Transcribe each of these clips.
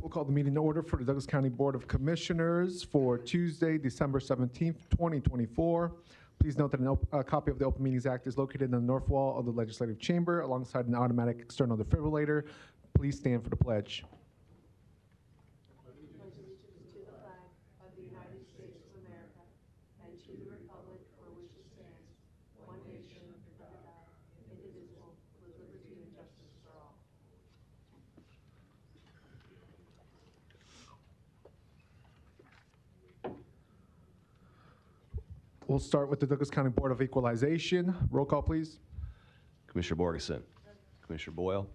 We'll call the meeting to order for the Douglas County Board of Commissioners for Tuesday, December 17th, 2024. Please note that a copy of the Open Meetings Act is located in the north wall of the Legislative Chamber alongside an automatic external defibrillator. Please stand for the pledge. We'll start with the Douglas County Board of Equalization. Roll call, please. Commissioner Borgeson. Commissioner Boyle.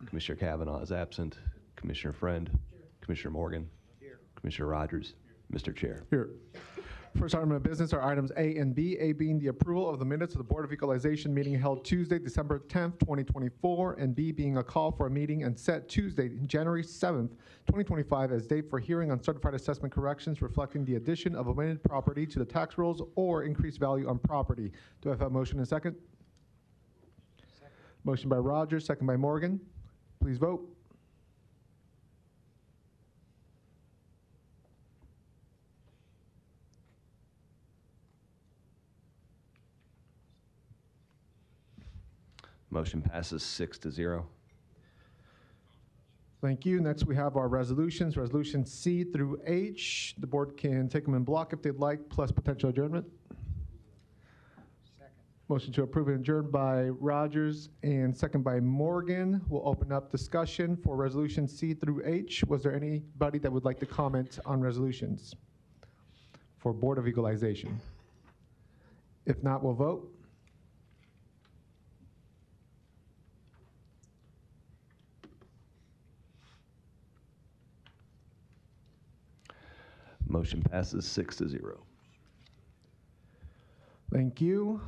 Commissioner Kavanaugh is absent. Commissioner Friend. Commissioner Morgan. Commissioner Rogers. Mr. Chair. Here. First item of business are items A and B. A being the approval of the minutes of the Board of Equalization meeting held Tuesday, December 10th, 2024, and B being a call for a meeting and set Tuesday, January 7th, 2025 as date for hearing on certified assessment corrections reflecting the addition of omitted property to the tax rolls or increased value on property. Do I have a motion and a second? Second. Motion by Rogers, second by Morgan. Please vote. Motion passes 6-0. Thank you. Next, we have our resolutions. Resolution C through H. The board can take them in block if they'd like, plus potential adjournment. Second. Motion to approve and adjourn by Rogers and second by Morgan. We'll open up discussion for resolution C through H. Was there anybody that would like to comment on resolutions for Board of Equalization? If not, we'll vote. Motion passes 6-0. Thank you.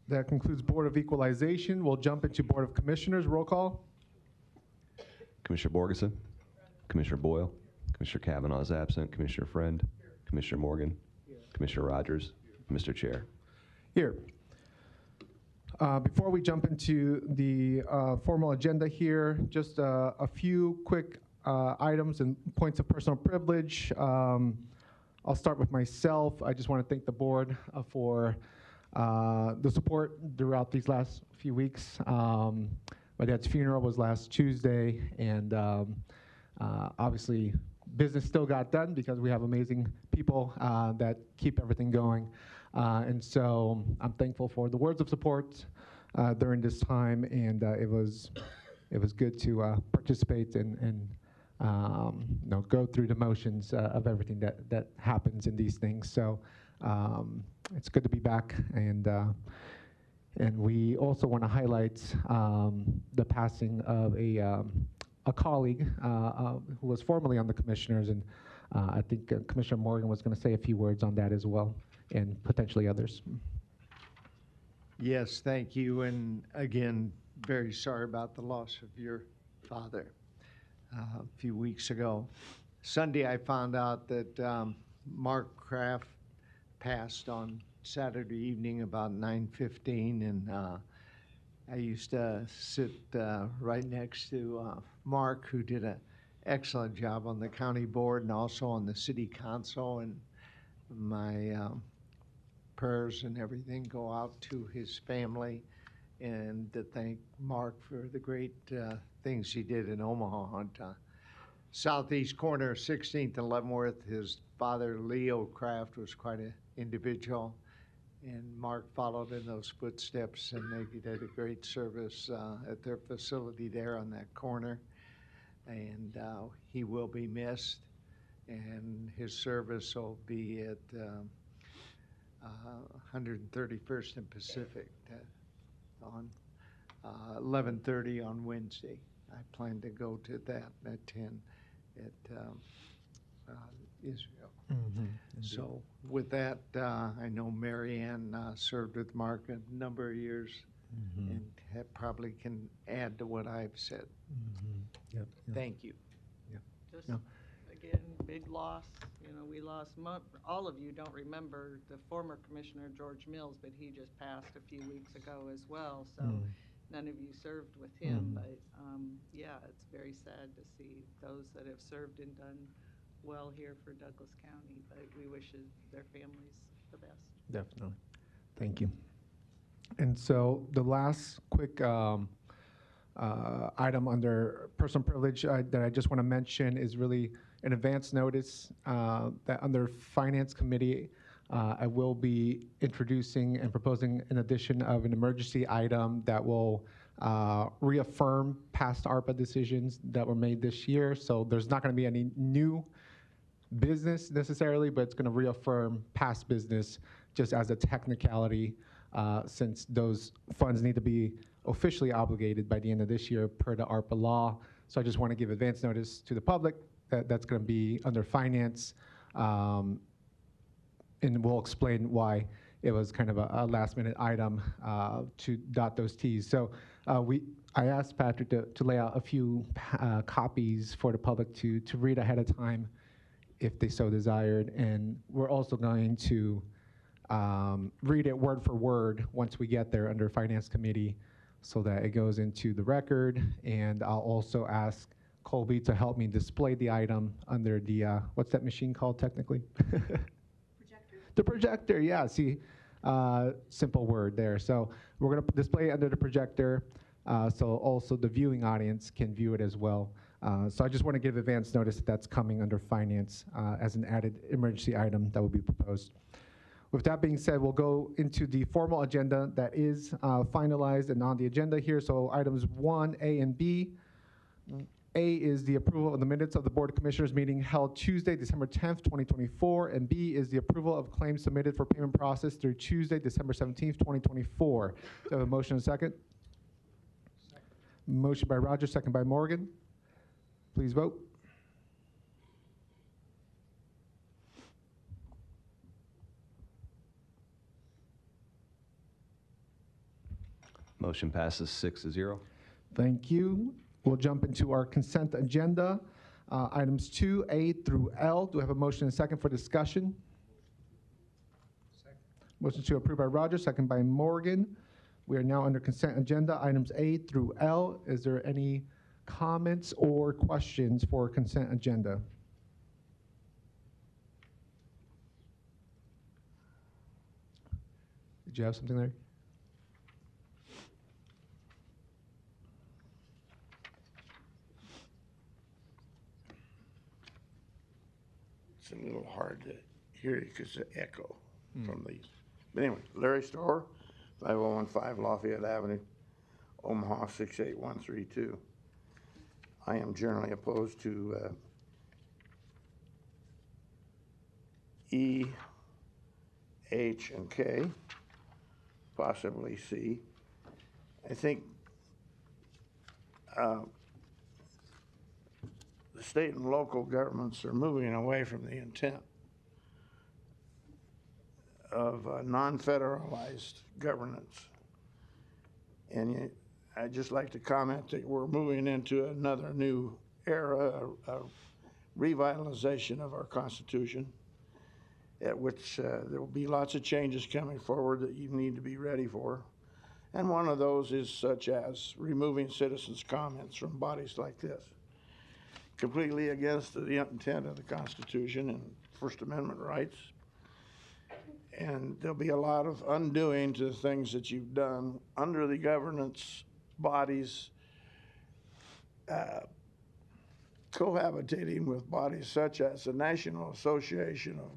That concludes Board of Equalization. We'll jump into Board of Commissioners. Roll call. Commissioner Borgeson. Commissioner Boyle. Commissioner Kavanaugh is absent. Commissioner Friend. Commissioner Morgan. Commissioner Rogers. Mr. Chair. Here. Before we jump into the formal agenda here, just a few quick items and points of personal privilege. I'll start with myself. I just want to thank the board for the support throughout these last few weeks. My dad's funeral was last Tuesday, and obviously business still got done because we have amazing people that keep everything going. And so I'm thankful for the words of support during this time, and it was good to participate and go through the motions of everything that happens in these things. So it's good to be back, and we also want to highlight the passing of a colleague who was formerly on the commissioners, and I think Commissioner Morgan was going to say a few words on that as well, and potentially others. Yes, thank you, and again, very sorry about the loss of your father. A few weeks ago. Sunday, I found out that Mark Kraft passed on Saturday evening about 9:15, and I used to sit right next to Mark, who did an excellent job on the county board and also on the city council, and my prayers and everything go out to his family, and to thank Mark for the great things he did in Omaha on southeast corner, 16th and Leavenworth. His father, Leo Kraft, was quite an individual, and Mark followed in those footsteps, and they did a great service at their facility there on that corner, and he will be missed, and his service will be at 131st and Pacific on 11:30 on Wednesday. I plan to go to that at 10 at Israel. Mm-hmm. So with that, I know Mary Ann served with Mark a number of years, mm-hmm. and probably can add to what I've said. Mm-hmm. Yep. Thank you. Yep. Just again, big loss. You know, we lost, all of you don't remember the former Commissioner George Mills, but he just passed a few weeks ago as well. So none of you served with him, but, yeah, it's very sad to see those that have served and done well here for Douglas County, but we wish their families the best. Definitely. Thank you. And so the last quick item under personal privilege that I just want to mention is really an advance notice that under Finance Committee, I will be introducing and proposing an addition of an emergency item that will reaffirm past ARPA decisions that were made this year. So there's not going to be any new business necessarily, but it's going to reaffirm past business just as a technicality, since those funds need to be officially obligated by the end of this year per the ARPA law. So I just want to give advance notice to the public that that's going to be under finance, and we'll explain why it was kind of a last minute item to dot those T's. So I asked Patrick to lay out a few copies for the public to read ahead of time if they so desired, and we're also going to read it word for word once we get there under Finance Committee so that it goes into the record. And I'll also ask Colby to help me display the item under the, what's that machine called technically? Projector. The projector, yeah, see, simple word there. So we're gonna display it under the projector so also the viewing audience can view it as well. So I just want to give advance notice that that's coming under finance as an added emergency item that will be proposed. With that being said, we'll go into the formal agenda that is finalized and on the agenda here. So items 1A and B. A is the approval of the minutes of the Board of Commissioners meeting held Tuesday, December 10th, 2024. And B is the approval of claims submitted for payment process through Tuesday, December 17th, 2024. Do I have a motion and a second? Motion by Rogers, second by Morgan. Please vote. Motion passes 6-0. Thank you. We'll jump into our consent agenda. Items 2A through L. Do we have a motion and a second for discussion? Second. Motion to approve by Rogers, second by Morgan. We are now under consent agenda, items A through L. Is there any comments or questions for consent agenda? Did you have something there? It's a little hard to hear you because of echo from these. But anyway, Larry Storer, 5015 Lafayette Avenue, Omaha 68132. I am generally opposed to E, H, and K, possibly C. I think the state and local governments are moving away from the intent of non-federalized governance. And I'd just like to comment that we're moving into another new era, a revitalization of our Constitution, at which there will be lots of changes coming forward that you need to be ready for. And one of those is such as removing citizens' comments from bodies like this. Completely against the intent of the Constitution and First Amendment rights. And there'll be a lot of undoing to the things that you've done under the governance bodies, cohabitating with bodies such as the National Association of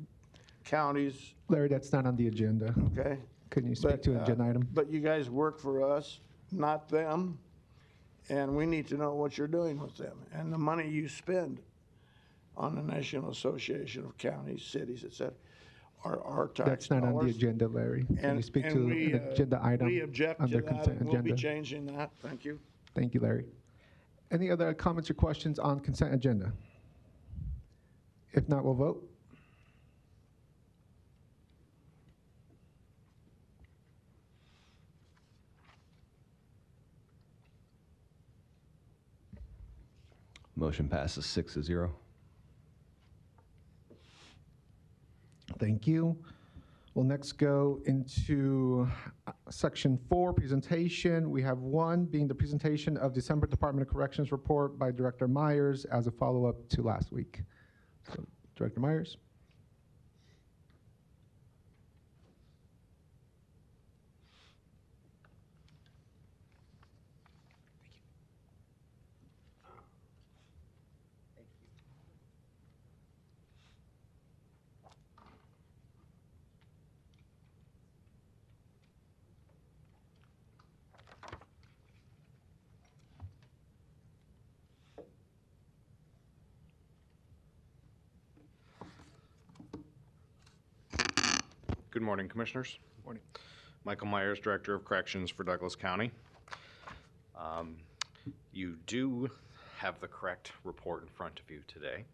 Counties. Larry, that's not on the agenda. Okay. Can you speak to an agenda item? But you guys work for us, not them. And we need to know what you're doing with them. And the money you spend on the National Association of Counties, Cities, et cetera, are our tax dollars. That's not on the agenda, Larry. Can you speak to an agenda item we object under to that, consent and we'll be agenda? changing that. Thank you. Thank you, Larry. Any other comments or questions on consent agenda? If not, we'll vote. Motion passes 6-0. Thank you. We'll next go into section 4, presentation. We have one being the presentation of December Department of Corrections report by Director Myers as a follow-up to last week. So, Director Myers. Good morning, Commissioners. Morning. Michael Myers, Director of Corrections for Douglas County. You do have the correct report in front of you today.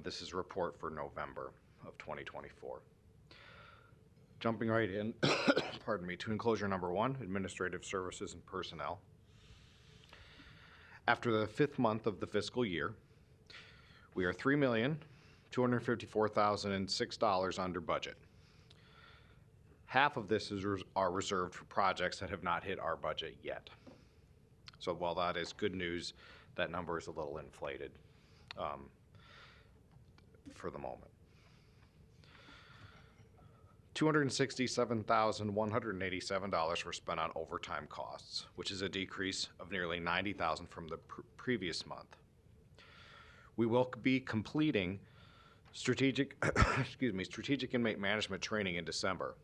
This is a report for November of 2024. Jumping right in, pardon me, to enclosure number 1, Administrative Services and Personnel. After the 5th month of the fiscal year, we are $3,254,006 under budget. Half of this are reserved for projects that have not hit our budget yet. So while that is good news, that number is a little inflated for the moment. $267,187 were spent on overtime costs, which is a decrease of nearly $90,000 from the previous month. We will be completing strategic inmate management training in December.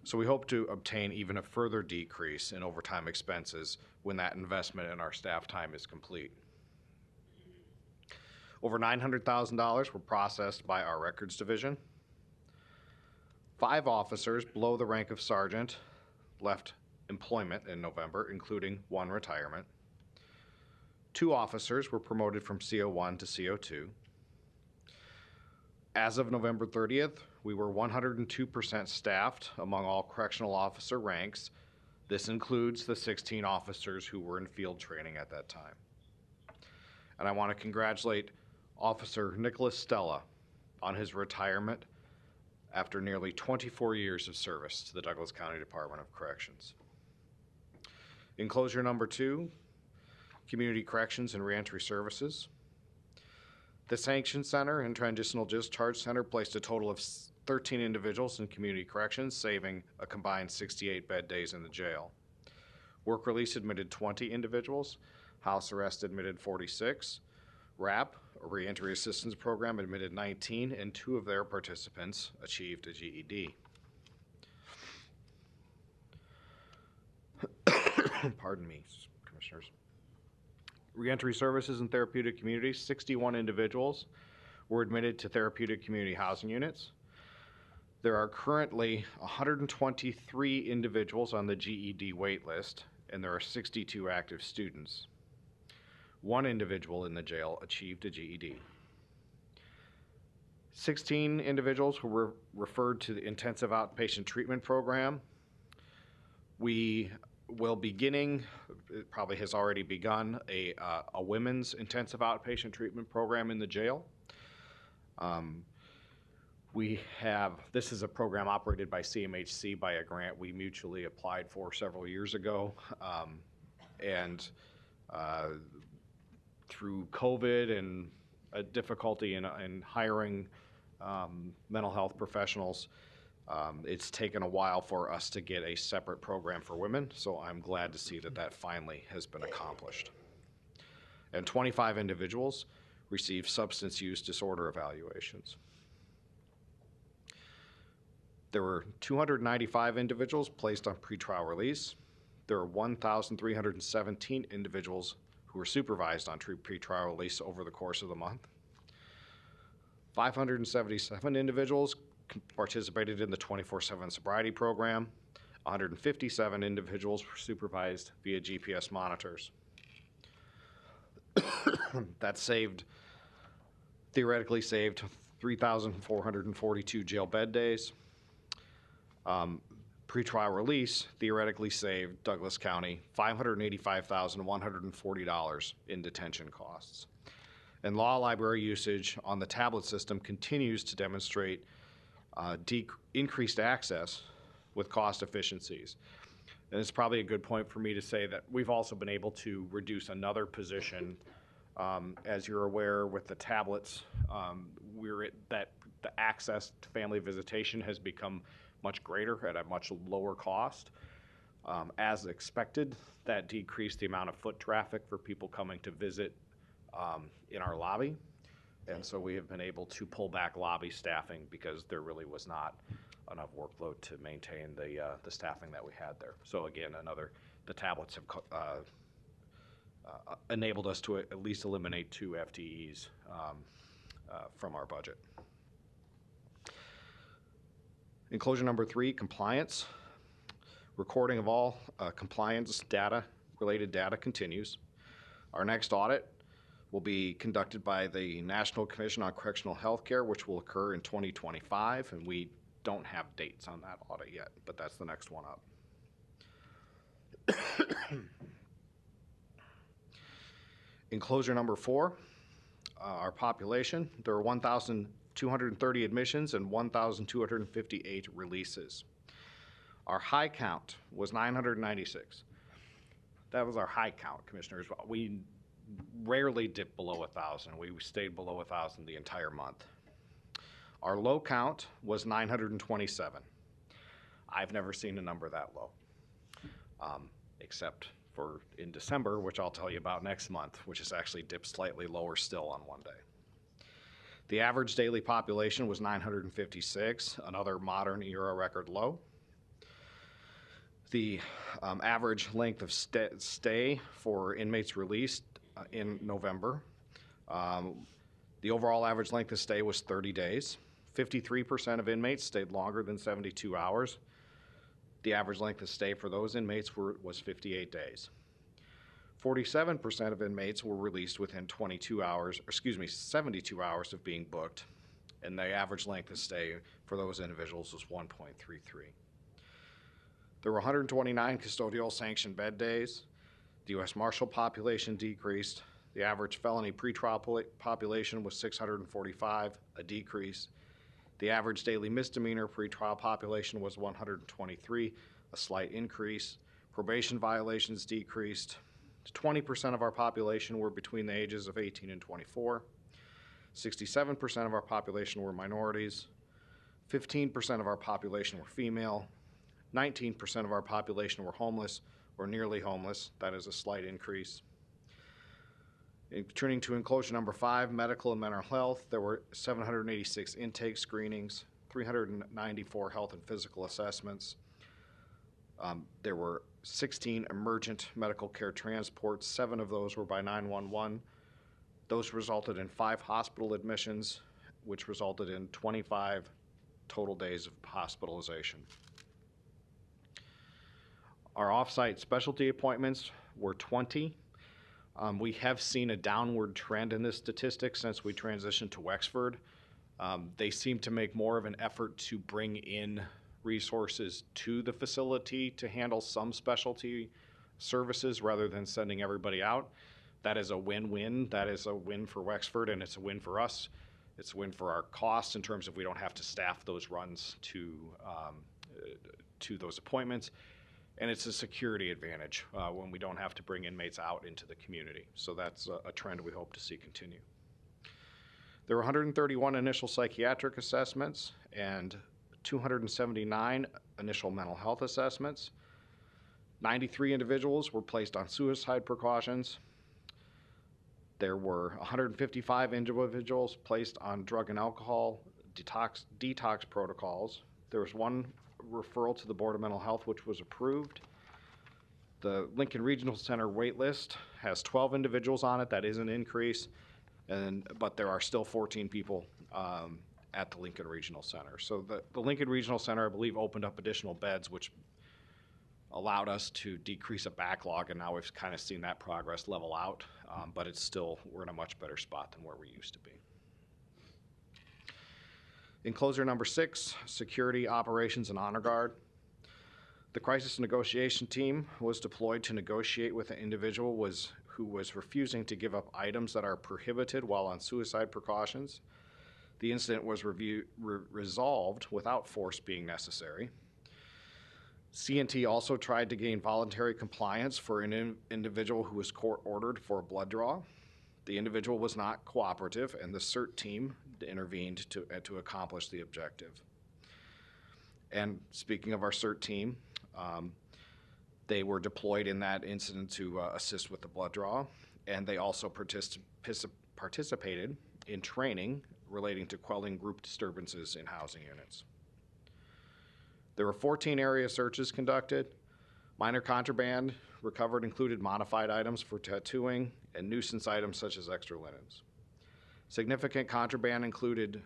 So we hope to obtain even a further decrease in overtime expenses when that investment in our staff time is complete. Over $900,000 were processed by our records division. 5 officers below the rank of sergeant left employment in November, including 1 retirement. 2 officers were promoted from CO1 to CO2. As of November 30th, we were 102% staffed among all correctional officer ranks. This includes the 16 officers who were in field training at that time. And I want to congratulate Officer Nicholas Stella on his retirement after nearly 24 years of service to the Douglas County Department of Corrections. Enclosure number 2, Community Corrections and Reentry Services. The Sanction Center and Transitional Discharge Center placed a total of 13 individuals in community corrections, saving a combined 68 bed days in the jail. Work release admitted 20 individuals. House arrest admitted 46. RAP, a reentry assistance program, admitted 19, and 2 of their participants achieved a GED. Pardon me, Commissioners. Reentry Services and Therapeutic Communities, 61 individuals were admitted to therapeutic community housing units. There are currently 123 individuals on the GED wait list, and there are 62 active students. 1 individual in the jail achieved a GED. 16 individuals were referred to the intensive outpatient treatment program. We will beginning, it probably has already begun, a women's intensive outpatient treatment program in the jail. This is a program operated by CMHC by a grant we mutually applied for several years ago. Through COVID and a difficulty in hiring mental health professionals, it's taken a while for us to get a separate program for women, so I'm glad to see that that finally has been accomplished. And 25 individuals received substance use disorder evaluations. There were 295 individuals placed on pretrial release. There were 1,317 individuals who were supervised on pretrial release over the course of the month. 577 individuals participated in the 24/7 sobriety program. 157 individuals were supervised via GPS monitors. That theoretically saved 3,442 jail bed days. Pretrial release theoretically saved Douglas County $585,140 in detention costs. And law library usage on the tablet system continues to demonstrate increased access with cost efficiencies. And it's probably a good point for me to say that we've also been able to reduce another position. As you're aware, with the tablets, the access to family visitation has become much greater at a much lower cost. As expected, that decreased the amount of foot traffic for people coming to visit in our lobby. And so we have been able to pull back lobby staffing because there really was not enough workload to maintain the staffing that we had there. So again, the tablets have enabled us to at least eliminate 2 FTEs from our budget. Enclosure number 3, compliance. Recording of all compliance related data continues. Our next audit will be conducted by the National Commission on Correctional Healthcare, which will occur in 2025, and we don't have dates on that audit yet, but that's the next one up. Enclosure number 4, our population. There are 1,230 admissions and 1,258 releases. Our high count was 996. That was our high count, Commissioners. We rarely dipped below 1,000. We stayed below 1,000 the entire month. Our low count was 927. I've never seen a number that low, except for in December, which I'll tell you about next month, which has actually dipped slightly lower still on one day. The average daily population was 956, another modern era record low. The average length of stay for inmates released in November. The overall average length of stay was 30 days. 53% of inmates stayed longer than 72 hours. The average length of stay for those inmates was 58 days. 47% of inmates were released within 72 hours of being booked, and the average length of stay for those individuals was 1.33. There were 129 custodial sanctioned bed days. The U.S. Marshal population decreased. The average felony pretrial population was 645, a decrease. The average daily misdemeanor pretrial population was 123, a slight increase. Probation violations decreased. 20% of our population were between the ages of 18 and 24. 67% of our population were minorities. 15% of our population were female. 19% of our population were homeless or nearly homeless. That is a slight increase. Turning to enclosure number 5, medical and mental health, there were 786 intake screenings, 394 health and physical assessments. There were 16 emergent medical care transports. 7 of those were by 911. Those resulted in 5 hospital admissions, which resulted in 25 total days of hospitalization. Our off-site specialty appointments were 20. We have seen a downward trend in this statistic since we transitioned to Wexford. They seem to make more of an effort to bring in resources to the facility to handle some specialty services rather than sending everybody out. That is a win-win. That is a win for Wexford, and it's a win for us. It's a win for our costs in terms of we don't have to staff those runs to those appointments. And it's a security advantage when we don't have to bring inmates out into the community. So that's a trend we hope to see continue. There were 131 initial psychiatric assessments and 279 initial mental health assessments. 93 individuals were placed on suicide precautions. There were 155 individuals placed on drug and alcohol detox protocols. There was 1 referral to the Board of Mental Health, which was approved. The Lincoln Regional Center wait list has 12 individuals on it. That is an increase, but there are still 14 people at the Lincoln Regional Center. So the Lincoln Regional Center, I believe, opened up additional beds, which allowed us to decrease a backlog, and now we've kind of seen that progress level out, but it's still, we're in a much better spot than where we used to be. Enclosure number 6, security, operations, and honor guard. The crisis negotiation team was deployed to negotiate with an individual who was refusing to give up items that are prohibited while on suicide precautions. The incident was resolved without force being necessary. CNT also tried to gain voluntary compliance for an individual who was court-ordered for a blood draw. The individual was not cooperative, and the CERT team intervened to accomplish the objective. And speaking of our CERT team, they were deployed in that incident to assist with the blood draw, and they also participated in training relating to quelling group disturbances in housing units. There were 14 area searches conducted. Minor contraband recovered included modified items for tattooing and nuisance items such as extra linens. Significant contraband included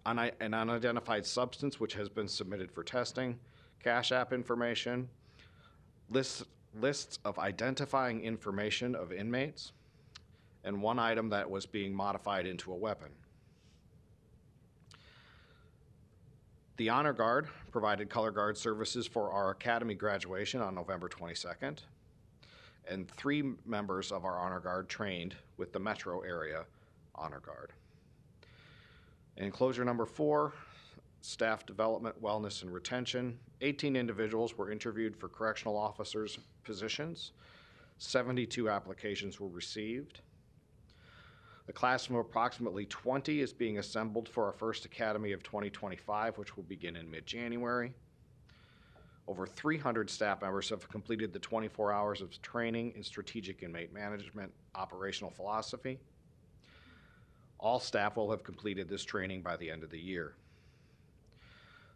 an unidentified substance which has been submitted for testing, Cash App information, lists of identifying information of inmates, and one item that was being modified into a weapon. The Honor Guard provided color guard services for our Academy graduation on November 22nd, and 3 members of our Honor Guard trained with the metro area Honor Guard. Enclosure number 4, staff development, wellness, and retention. 18 individuals were interviewed for correctional officers' positions. 72 applications were received. A class of approximately 20 is being assembled for our first Academy of 2025, which will begin in mid-January. Over 300 staff members have completed the 24 hours of training in strategic inmate management operational philosophy. All staff will have completed this training by the end of the year.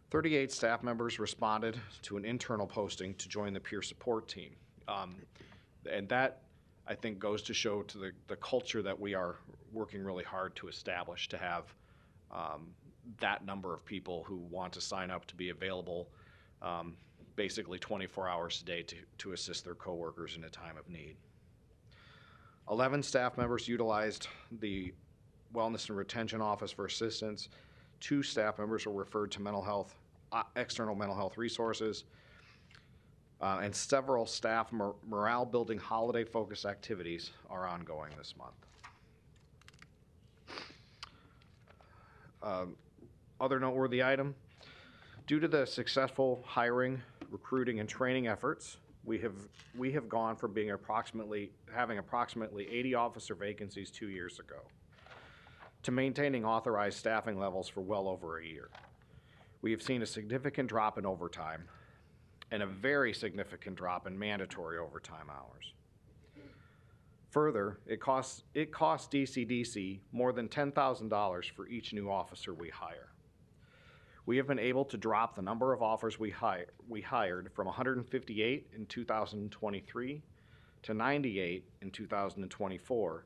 38 staff members responded to an internal posting to join the peer support team. And that, I think, goes to show to the culture that we are working really hard to establish, to have that number of people who want to sign up to be available basically 24 hours a day to assist their coworkers in a time of need. 11 staff members utilized the Wellness and Retention Office for assistance. 2 staff members were referred to external mental health resources, and several staff morale-building holiday-focused activities are ongoing this month. Other noteworthy item, due to the successful hiring, recruiting, and training efforts, we have gone from having approximately 80 officer vacancies 2 years ago to maintaining authorized staffing levels for well over a year. We have seen a significant drop in overtime and a very significant drop in mandatory overtime hours. Further, it costs DCDC more than $10,000 for each new officer we hire. We have been able to drop the number of officers we hired from 158 in 2023 to 98 in 2024,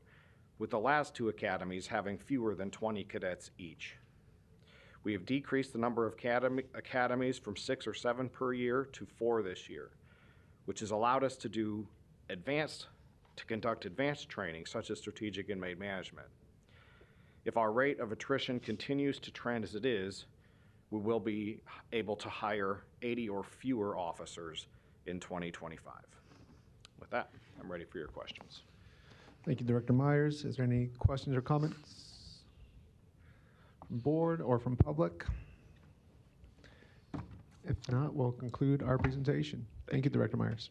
with the last 2 academies having fewer than 20 cadets each. We have decreased the number of academies from 6 or 7 per year to 4 this year, which has allowed us to conduct advanced training such as strategic inmate management. If our rate of attrition continues to trend as it is, we will be able to hire 80 or fewer officers in 2025. With that, I'm ready for your questions. Thank you, Director Myers. Is there any questions or comments from board or from public? If not, we'll conclude our presentation. Thank you, Director Myers.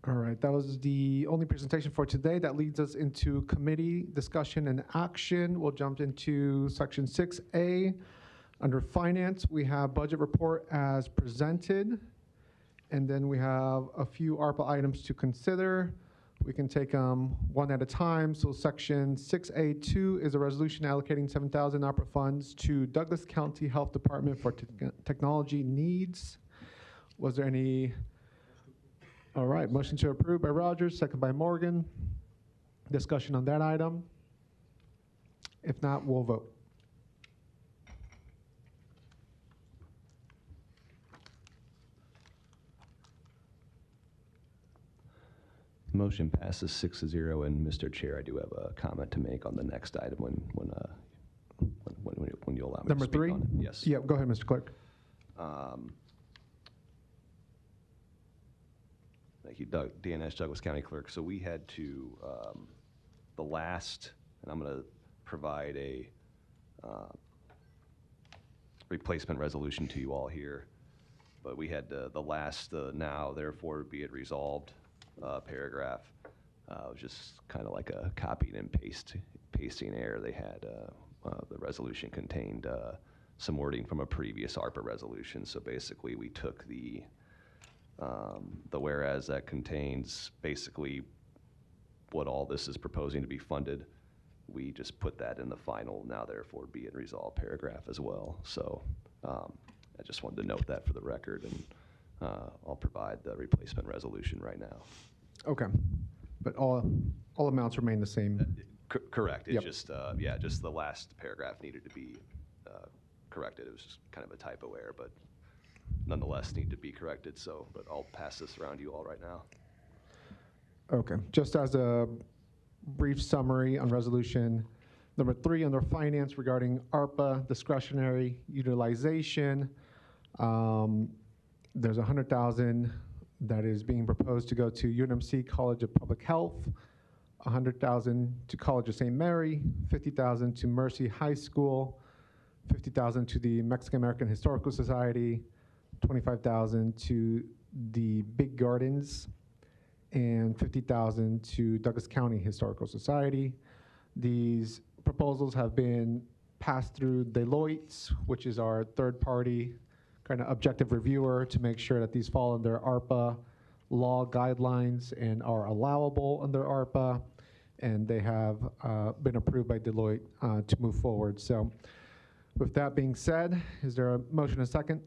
All right, that was the only presentation for today. That leads us into committee discussion and action. We'll jump into section 6A. Under finance, we have budget report as presented. And then we have a few ARPA items to consider. We can take them one at a time. So section 6A2 is a resolution allocating 7,000 ARPA funds to Douglas County Health Department for technology needs. Was there any? All right, motion to approve by Rogers, second by Morgan. Discussion on that item? If not, we'll vote. Motion passes 6-0, and Mr. Chair, I do have a comment to make on the next item when you allow me Number to speak 3? on it. Yes. Yeah, go ahead, Mr. Clerk. Thank you, DNS Douglas County Clerk. So we had to the last, and I'm going to provide a replacement resolution to you all here, but we had the last now therefore be it resolved paragraph. It was just kind of like a copying and pasting error. They had the resolution contained some wording from a previous ARPA resolution. So basically, we took the whereas that contains basically what all this is proposing to be funded. We just put that in the final now therefore be it resolved paragraph as well. So I just wanted to note that for the record, and I'll provide the replacement resolution right now. Okay. But all amounts remain the same. Correct. It's Yep. just, yeah, just the last paragraph needed to be corrected. It was just kind of a typo error, but nonetheless need to be corrected. So, but I'll pass this around to you all right now. Okay. Just as a brief summary on resolution number 3 under finance regarding ARPA discretionary utilization, there's $100,000 that is being proposed to go to UNMC College of Public Health, $100,000 to College of St. Mary, $50,000 to Mercy High School, $50,000 to the Mexican American Historical Society, $25,000 to the Big Gardens, and $50,000 to Douglas County Historical Society. These proposals have been passed through Deloitte, which is our third-party kind of objective reviewer, to make sure that these fall under ARPA law guidelines and are allowable under ARPA, and they have been approved by Deloitte to move forward. So with that being said, is there a motion and a second?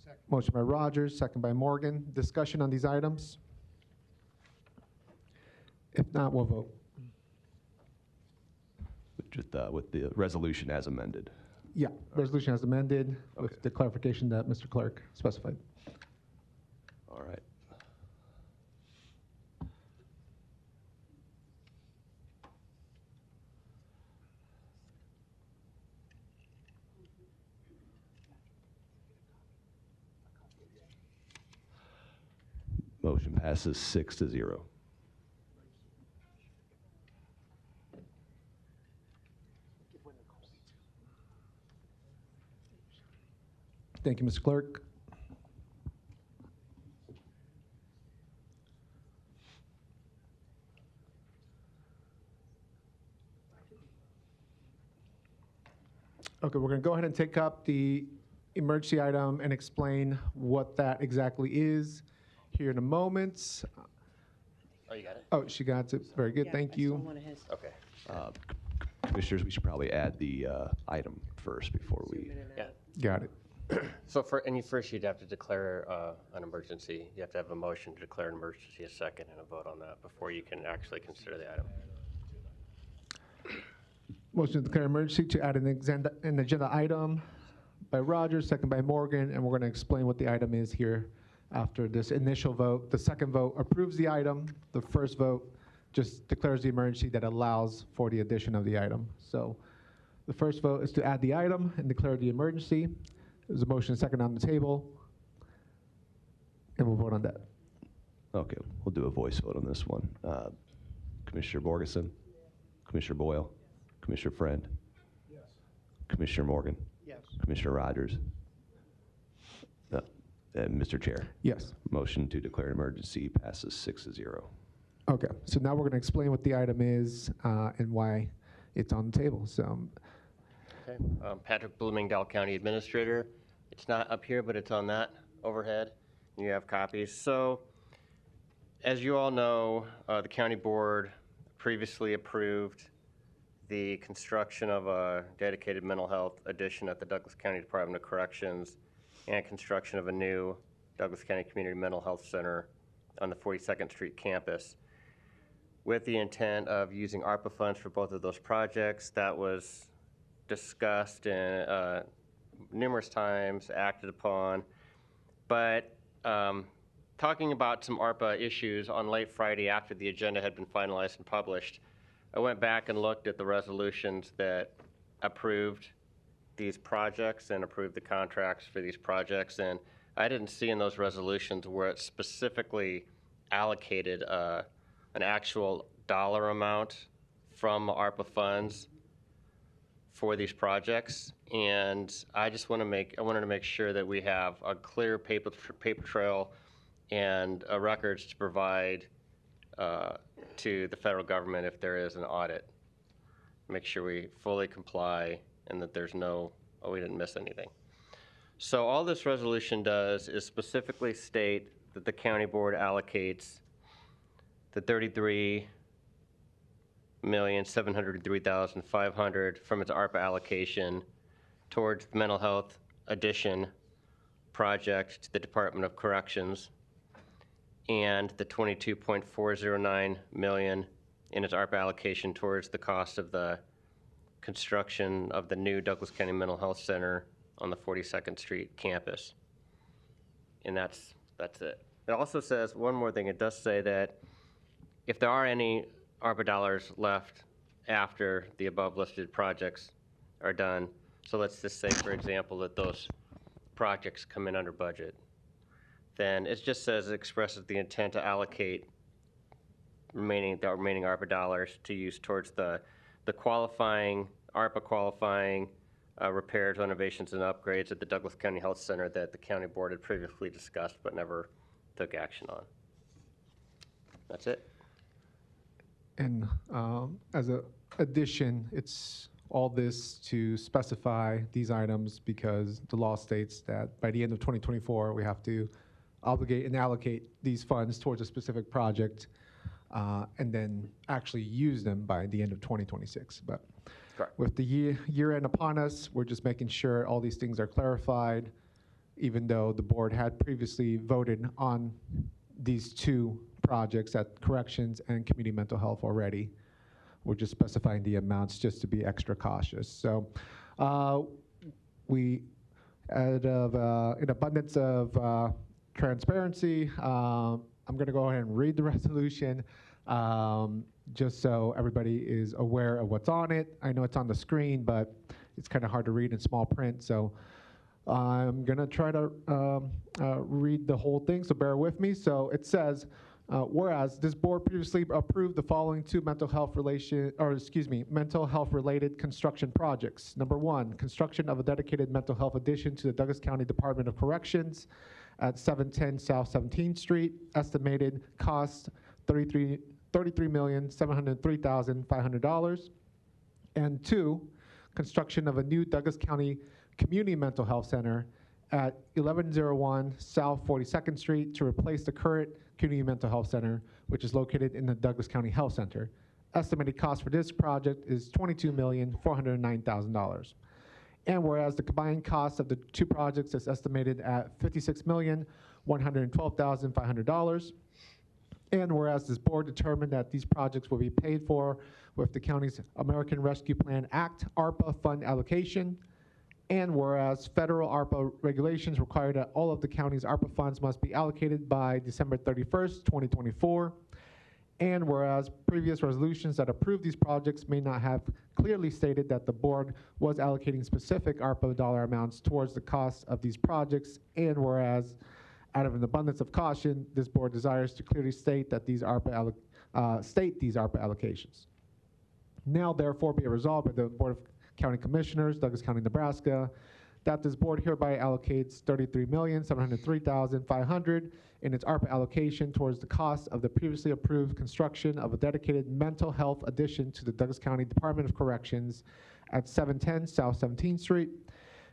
Second. Motion by Rogers, second by Morgan. Discussion on these items? If not, we'll vote. Just with the resolution as amended. Yeah, resolution as amended with Okay. the clarification that Mr. Clerk specified. All right. Motion passes 6-0. Thank you, Mr. Clerk. Okay, we're going to go ahead and take up the emergency item and explain what that exactly is here in a moment. Oh, you got it? Oh, she got it. Very good. Thank you. Okay. Commissioners, we should probably add the item first before we. Yeah. Got it. So first you'd have to declare an emergency. You have to have a motion to declare an emergency, a second, and a vote on that before you can actually consider the item. Motion to declare emergency to add an agenda item by Rogers, second by Morgan, and we're going to explain what the item is here after this initial vote. The second vote approves the item. The first vote just declares the emergency that allows for the addition of the item. So the first vote is to add the item and declare the emergency. There's a motion second on the table, and we'll vote on that. Okay, we'll do a voice vote on this one. Commissioner Borgeson? Commissioner Boyle? Commissioner Friend? Yes. Commissioner Morgan? Yes. Commissioner Rogers? And Mr. Chair? Yes. Motion to declare an emergency passes 6-0. Okay, so now we're going to explain what the item is and why it's on the table. So, Okay. Patrick Bloomingdale, County Administrator. It's not up here, but it's on that overhead. You have copies. So, as you all know, the County Board previously approved the construction of a dedicated mental health addition at the Douglas County Department of Corrections and construction of a new Douglas County Community Mental Health Center on the 42nd Street campus, with the intent of using ARPA funds for both of those projects. That was discussed in, numerous times, acted upon. But talking about some ARPA issues on late Friday after the agenda had been finalized and published, I went back and looked at the resolutions that approved these projects and approved the contracts for these projects, and I didn't see in those resolutions where it specifically allocated an actual dollar amount from ARPA funds for these projects, and I wanted to make sure that we have a clear paper trail and records to provide to the federal government if there is an audit. Make sure we fully comply and that there's we didn't miss anything. So all this resolution does is specifically state that the county board allocates the $33,703,500 from its ARPA allocation towards the mental health addition project to the Department of Corrections, and the $22.409 million in its ARPA allocation towards the cost of the construction of the new Douglas County Mental Health Center on the 42nd Street campus. And that's it. It also says one more thing. It does say that if there are any ARPA dollars left after the above listed projects are done, so let's just say, for example, that those projects come in under budget, then it just says, it expresses the intent to allocate the remaining ARPA dollars to use towards the ARPA qualifying repairs, renovations, and upgrades at the Douglas County Health Center that the county board had previously discussed but never took action on. That's it. And as an addition, it's all this to specify these items because the law states that by the end of 2024, we have to obligate and allocate these funds towards a specific project and then actually use them by the end of 2026. But Correct. with the year end upon us, we're just making sure all these things are clarified, even though the board had previously voted on these two projects at corrections and community mental health already. We're just specifying the amounts just to be extra cautious. So we, out of an abundance of transparency, I'm going to go ahead and read the resolution just so everybody is aware of what's on it. I know it's on the screen, but it's kind of hard to read in small print. So I'm going to try to read the whole thing, so bear with me. So it says, whereas this board previously approved the following two mental health related construction projects. Number one, construction of a dedicated mental health addition to the Douglas County Department of Corrections at 710 South 17th Street. Estimated cost $33,703,500. And two, construction of a new Douglas County Community Mental Health Center at 1101 South 42nd Street to replace the current Community Mental Health Center, which is located in the Douglas County Health Center. Estimated cost for this project is $22,409,000. And whereas the combined cost of the two projects is estimated at $56,112,500, and whereas this board determined that these projects will be paid for with the county's American Rescue Plan Act ARPA fund allocation, and whereas federal ARPA regulations require that all of the county's ARPA funds must be allocated by December 31st, 2024, and whereas previous resolutions that approved these projects may not have clearly stated that the board was allocating specific ARPA dollar amounts towards the cost of these projects, and whereas out of an abundance of caution, this board desires to clearly state that these ARPA allocations. Now, therefore, be it resolved by the Board of County Commissioners, Douglas County, Nebraska, that this board hereby allocates $33,703,500 in its ARPA allocation towards the cost of the previously approved construction of a dedicated mental health addition to the Douglas County Department of Corrections at 710 South 17th Street.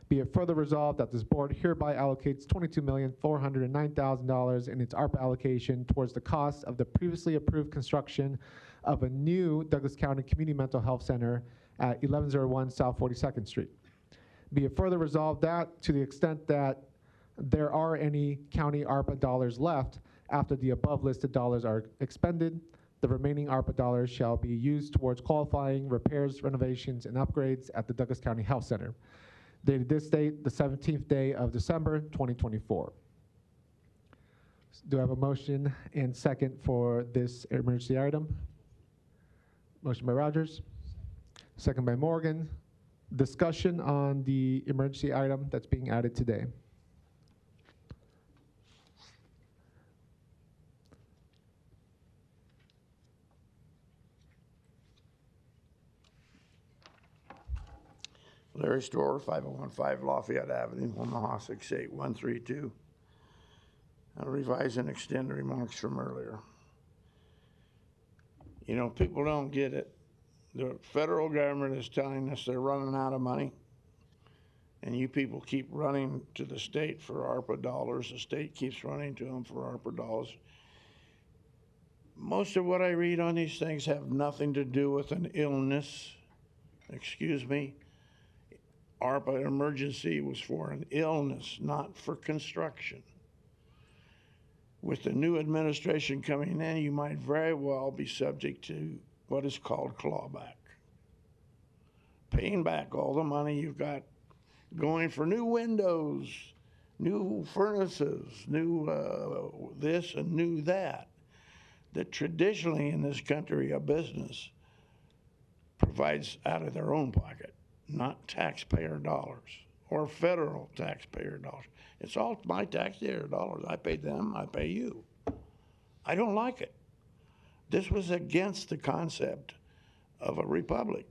Be it further resolved that this board hereby allocates $22,409,000 in its ARPA allocation towards the cost of the previously approved construction of a new Douglas County Community Mental Health Center at 1101 South 42nd Street. Be it further resolved that to the extent that there are any county ARPA dollars left after the above listed dollars are expended, the remaining ARPA dollars shall be used towards qualifying repairs, renovations, and upgrades at the Douglas County Health Center. Dated this date, the 17th day of December, 2024. Do I have a motion and second for this emergency item? Motion by Rogers, second by Morgan. Discussion on the emergency item that's being added today. Larry Store, 5015 Lafayette Avenue, Omaha, 68132. I'll revise and extend the remarks from earlier. You know, people don't get it. The federal government is telling us they're running out of money, and you people keep running to the state for ARPA dollars. The state keeps running to them for ARPA dollars. Most of what I read on these things have nothing to do with an illness. Excuse me. ARPA emergency was for an illness, not for construction. With the new administration coming in, you might very well be subject to what is called clawback. Paying back all the money you've got going for new windows, new furnaces, new this and new that traditionally in this country a business provides out of their own pocket, not taxpayer dollars or federal taxpayer dollars. It's all my taxpayer dollars. I pay them, I pay you. I don't like it. This was against the concept of a republic.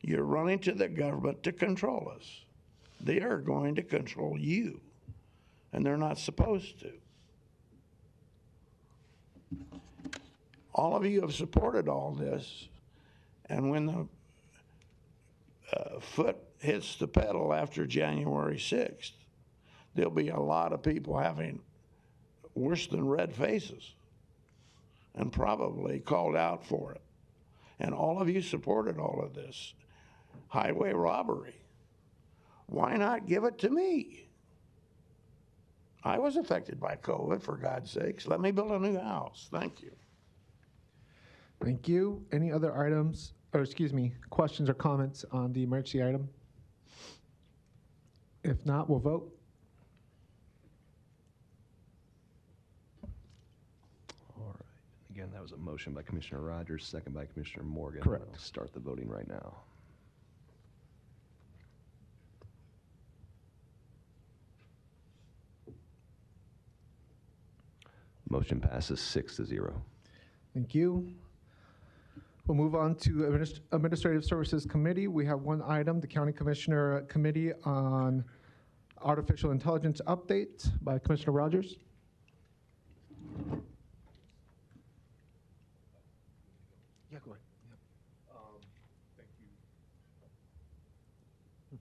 You're running to the government to control us. They are going to control you, and they're not supposed to. All of you have supported all this, and when the foot hits the pedal after January 6th, there'll be a lot of people having worse than red faces and probably called out for it. And all of you supported all of this. Highway robbery. Why not give it to me? I was affected by COVID, for God's sakes. Let me build a new house. Thank you. Thank you. Any other items, or excuse me, questions or comments on the emergency item? If not, we'll vote. All right. Again, that was a motion by Commissioner Rogers, second by Commissioner Morgan. Correct. I'll start the voting right now. Motion passes 6-0. Thank you. We'll move on to Administrative Services Committee. We have one item, the County Commissioner Committee on Artificial Intelligence update by Commissioner Rogers. Yeah, go ahead. Thank you.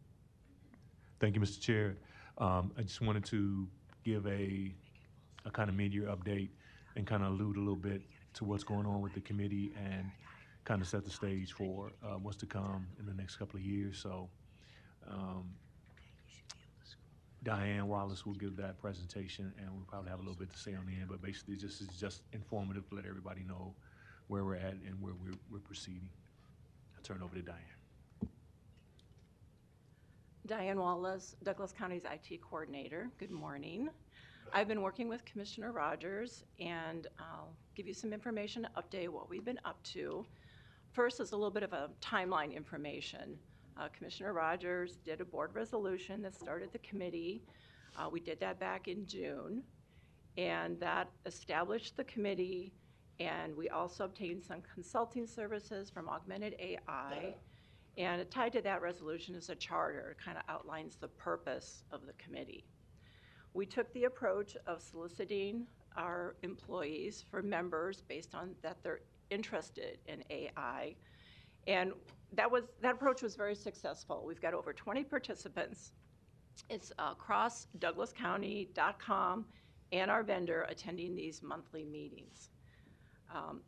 Thank you, Mr. Chair. I just wanted to give a kind of mid-year update and kind of allude a little bit to what's going on with the committee and kind of set the stage for what's to come in the next couple of years. So Diane Wallace will give that presentation, and we'll probably have a little bit to say on the end, but basically this is just informative to let everybody know where we're at and where we're proceeding. I'll turn it over to Diane. Diane Wallace, Douglas County's IT coordinator. Good morning. I've been working with Commissioner Rogers, and I'll give you some information to update what we've been up to. First is a little bit of a timeline information. Commissioner Rogers did a board resolution that started the committee. We did that back in June, and that established the committee, and we also obtained some consulting services from Augmented AI, and tied to that resolution is a charter. It kind of outlines the purpose of the committee. We took the approach of soliciting our employees for members based on that they're interested in AI, and that approach was very successful. We've got over 20 participants. It's across Douglas County, DOTComm, and our vendor attending these monthly meetings.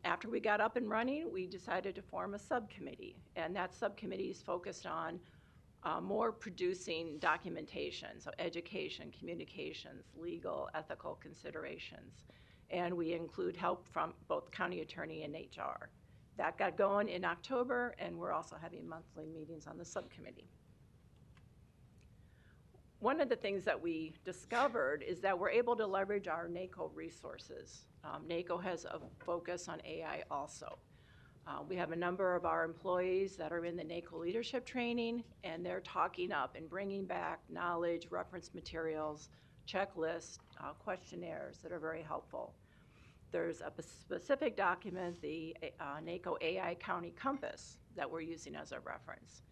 After we got up and running, we decided to form a subcommittee, and that subcommittee is focused on more producing documentation, so education, communications, legal, ethical considerations. And we include help from both county attorney and HR. That got going in October, and we're also having monthly meetings on the subcommittee. One of the things that we discovered is that we're able to leverage our NACO resources. NACO has a focus on AI also. We have a number of our employees that are in the NACO leadership training, and they're talking up and bringing back knowledge, reference materials, checklists, questionnaires that are very helpful. There's a specific document, the NACO AI County Compass, that we're using as a reference.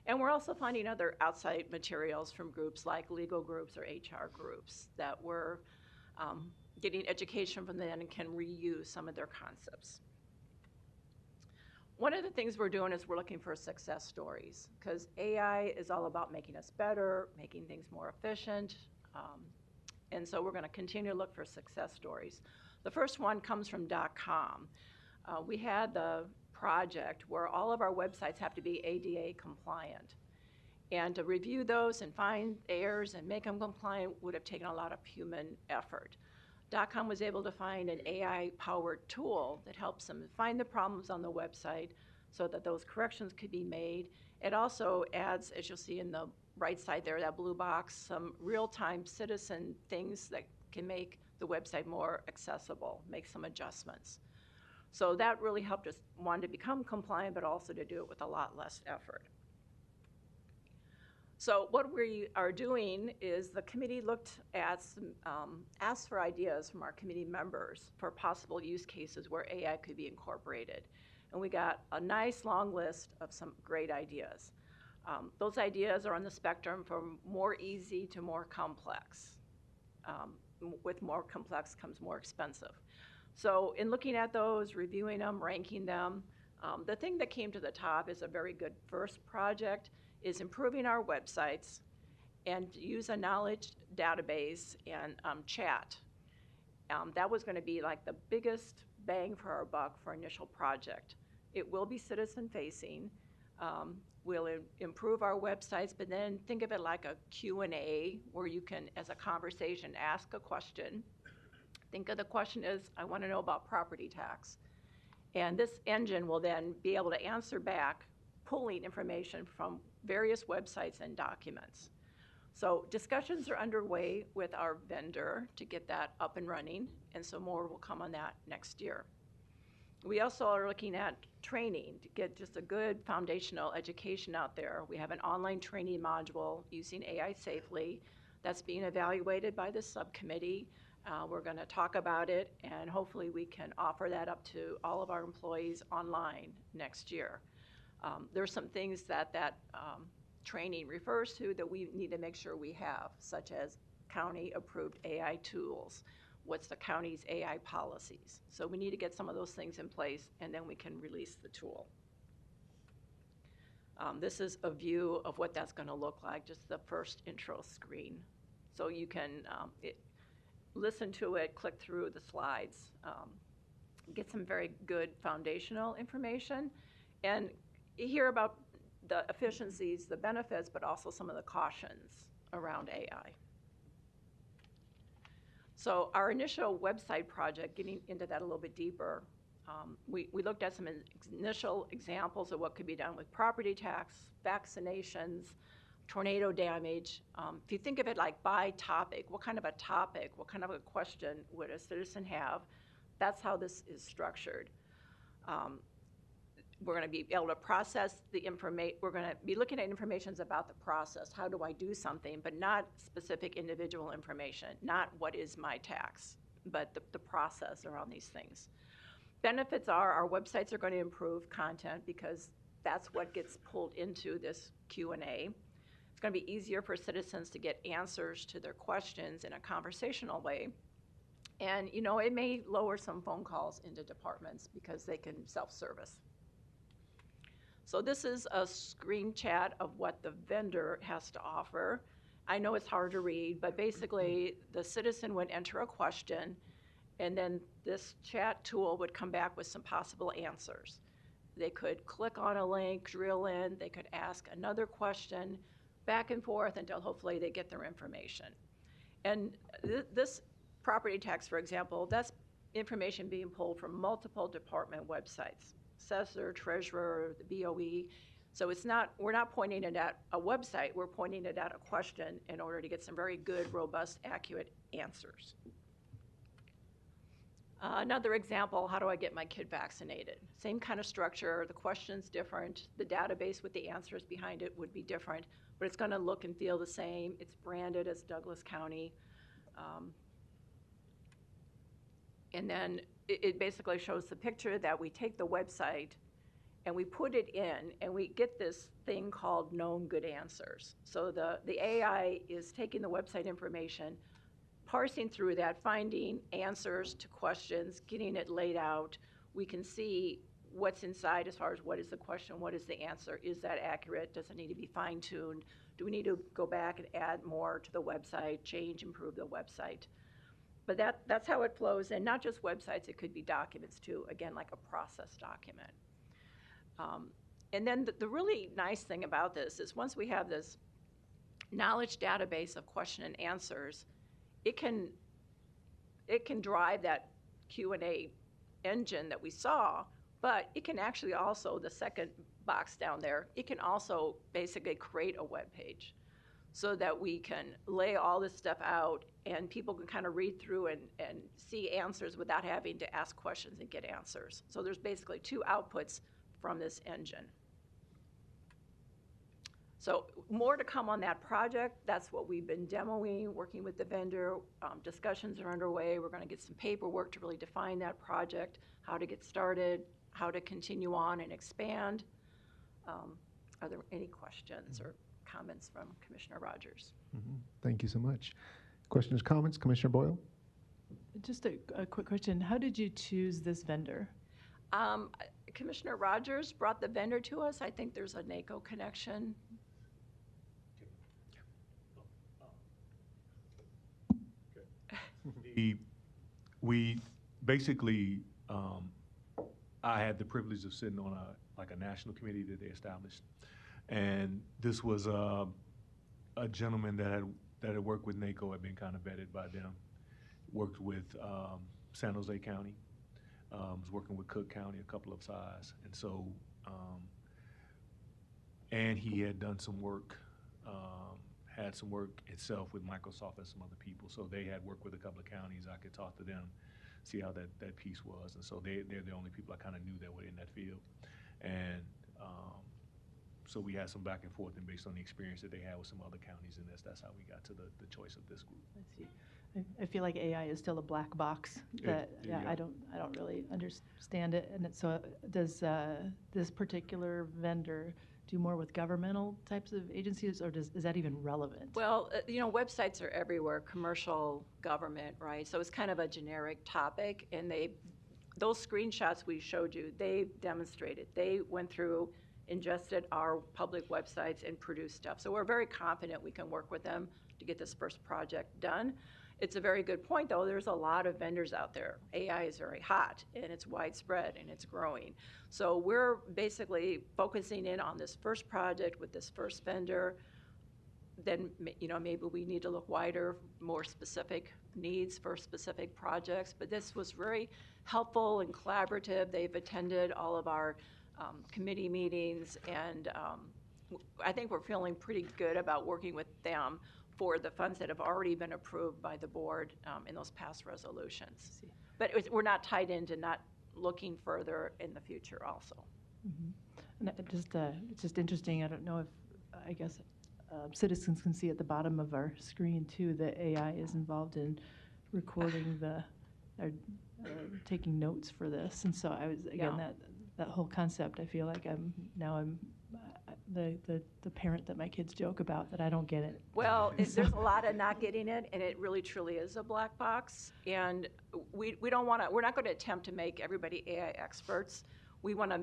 And we're also finding other outside materials from groups like legal groups or HR groups that we're getting education from them and can reuse some of their concepts. One of the things we're doing is we're looking for success stories, because AI is all about making us better, making things more efficient, and so we're going to continue to look for success stories. The first one comes from DOTComm. We had the project where all of our websites have to be ADA compliant. And to review those and find errors and make them compliant would have taken a lot of human effort. DOTComm was able to find an AI-powered tool that helps them find the problems on the website so that those corrections could be made. It also adds, as you'll see in the right side there, that blue box, some real-time citizen things that can make the website more accessible, make some adjustments. So that really helped us, one, to become compliant, but also to do it with a lot less effort. So what we are doing is the committee looked at asked for ideas from our committee members for possible use cases where AI could be incorporated. And we got a nice long list of some great ideas. Those ideas are on the spectrum from more easy to more complex. With more complex comes more expensive. So in looking at those, reviewing them, ranking them, the thing that came to the top is a very good first project, is improving our websites and use a knowledge database and chat. That was going to be like the biggest bang for our buck for initial project. It will be citizen-facing. We'll improve our websites, but then think of it like a Q&A where you can, as a conversation, ask a question. Think of the question as, I want to know about property tax. And this engine will then be able to answer back, pulling information from various websites and documents. So discussions are underway with our vendor to get that up and running, and so more will come on that next year. We also are looking at training to get just a good foundational education out there. We have an online training module using AI safely that's being evaluated by the subcommittee. We're going to talk about it, and hopefully we can offer that up to all of our employees online next year. There's some things that training refers to that we need to make sure we have, such as county-approved AI tools. What's the county's AI policies? So we need to get some of those things in place, and then we can release the tool. This is a view of what that's going to look like, just the first intro screen. So you can listen to it, click through the slides, get some very good foundational information, and hear about the efficiencies, the benefits, but also some of the cautions around AI. So our initial website project, getting into that a little bit deeper, we looked at some initial examples of what could be done with property tax, vaccinations, tornado damage. If you think of it like by topic, what kind of a topic, what kind of a question would a citizen have? That's how this is structured. We're going to be able to process the information. We're going to be looking at information about the process. How do I do something, but not specific individual information, not what is my tax, but the process around these things. Benefits are our websites are going to improve content because that's what gets pulled into this Q&A. It's going to be easier for citizens to get answers to their questions in a conversational way. And, you know, it may lower some phone calls into departments because they can self-service. So this is a screen chat of what the vendor has to offer. I know it's hard to read, but basically the citizen would enter a question, and then this chat tool would come back with some possible answers. They could click on a link, drill in, they could ask another question, back and forth until hopefully they get their information. And this property tax, for example, that's information being pulled from multiple department websites. Assessor, treasurer, the BOE. So it's not, we're not pointing it at a website, we're pointing it at a question in order to get some very good, robust, accurate answers. Another example, how do I get my kid vaccinated? Same kind of structure, the question's different, the database with the answers behind it would be different, but it's going to look and feel the same. It's branded as Douglas County. And then it basically shows the picture that we take the website and we put it in, and we get this thing called known good answers. So the AI is taking the website information, parsing through that, finding answers to questions, getting it laid out. We can see what's inside as far as what is the question, what is the answer, is that accurate, does it need to be fine-tuned, do we need to go back and add more to the website, change, improve the website. But that's how it flows, and not just websites, it could be documents too, again, like a process document. And then the really nice thing about this is once we have this knowledge database of question and answers, it can drive that Q&A engine that we saw, but it can actually also, the second box down there, it can also basically create a web page so that we can lay all this stuff out and people can kind of read through and see answers without having to ask questions and get answers. So there's basically two outputs from this engine. So more to come on that project. That's what we've been demoing, working with the vendor. Discussions are underway. We're going to get some paperwork to really define that project, how to get started, how to continue on and expand. Are there any questions or comments from Commissioner Rogers? Thank you so much. Questions, comments? Commissioner Boyle? Just a quick question. How did you choose this vendor? Commissioner Rogers brought the vendor to us. I think there's a NACO connection. We basically, I had the privilege of sitting on a national committee that they established, and this was a gentleman that had worked with NACO, had been kind of vetted by them, worked with San Jose County, was working with Cook County, a couple of sides, and so, and he had done some work, had some work itself with Microsoft and some other people, so they had worked with a couple of counties. I could talk to them, see how that piece was, and so they're the only people I kind of knew that were in that field, and so we had some back and forth, and based on the experience that they had with some other counties in this, that's how we got to the choice of this group. I see. I feel like AI is still a black box that I don't really understand it. And so does this particular vendor do more with governmental types of agencies, or is that even relevant? Well, websites are everywhere, commercial, government, right? So it's kind of a generic topic, and those screenshots we showed you, they demonstrated. They went through, ingested our public websites and produced stuff. So we're very confident we can work with them to get this first project done. It's a very good point, though. There's a lot of vendors out there. AI is very hot, and it's widespread, and it's growing. So we're basically focusing in on this first project with this first vendor. Then, maybe we need to look wider, more specific needs for specific projects. But this was very helpful and collaborative. They've attended all of our committee meetings, and I think we're feeling pretty good about working with them for the funds that have already been approved by the board in those past resolutions. But we're not tied into not looking further in the future also. Mm-hmm. And it's just interesting. I don't know if, I guess, citizens can see at the bottom of our screen too that AI is involved in recording taking notes for this. And so I was, again, that whole concept, I feel like I'm the parent that my kids joke about, that I don't get it. Well, there's a lot of not getting it, and it really truly is a black box. And we're not going to attempt to make everybody AI experts. We want to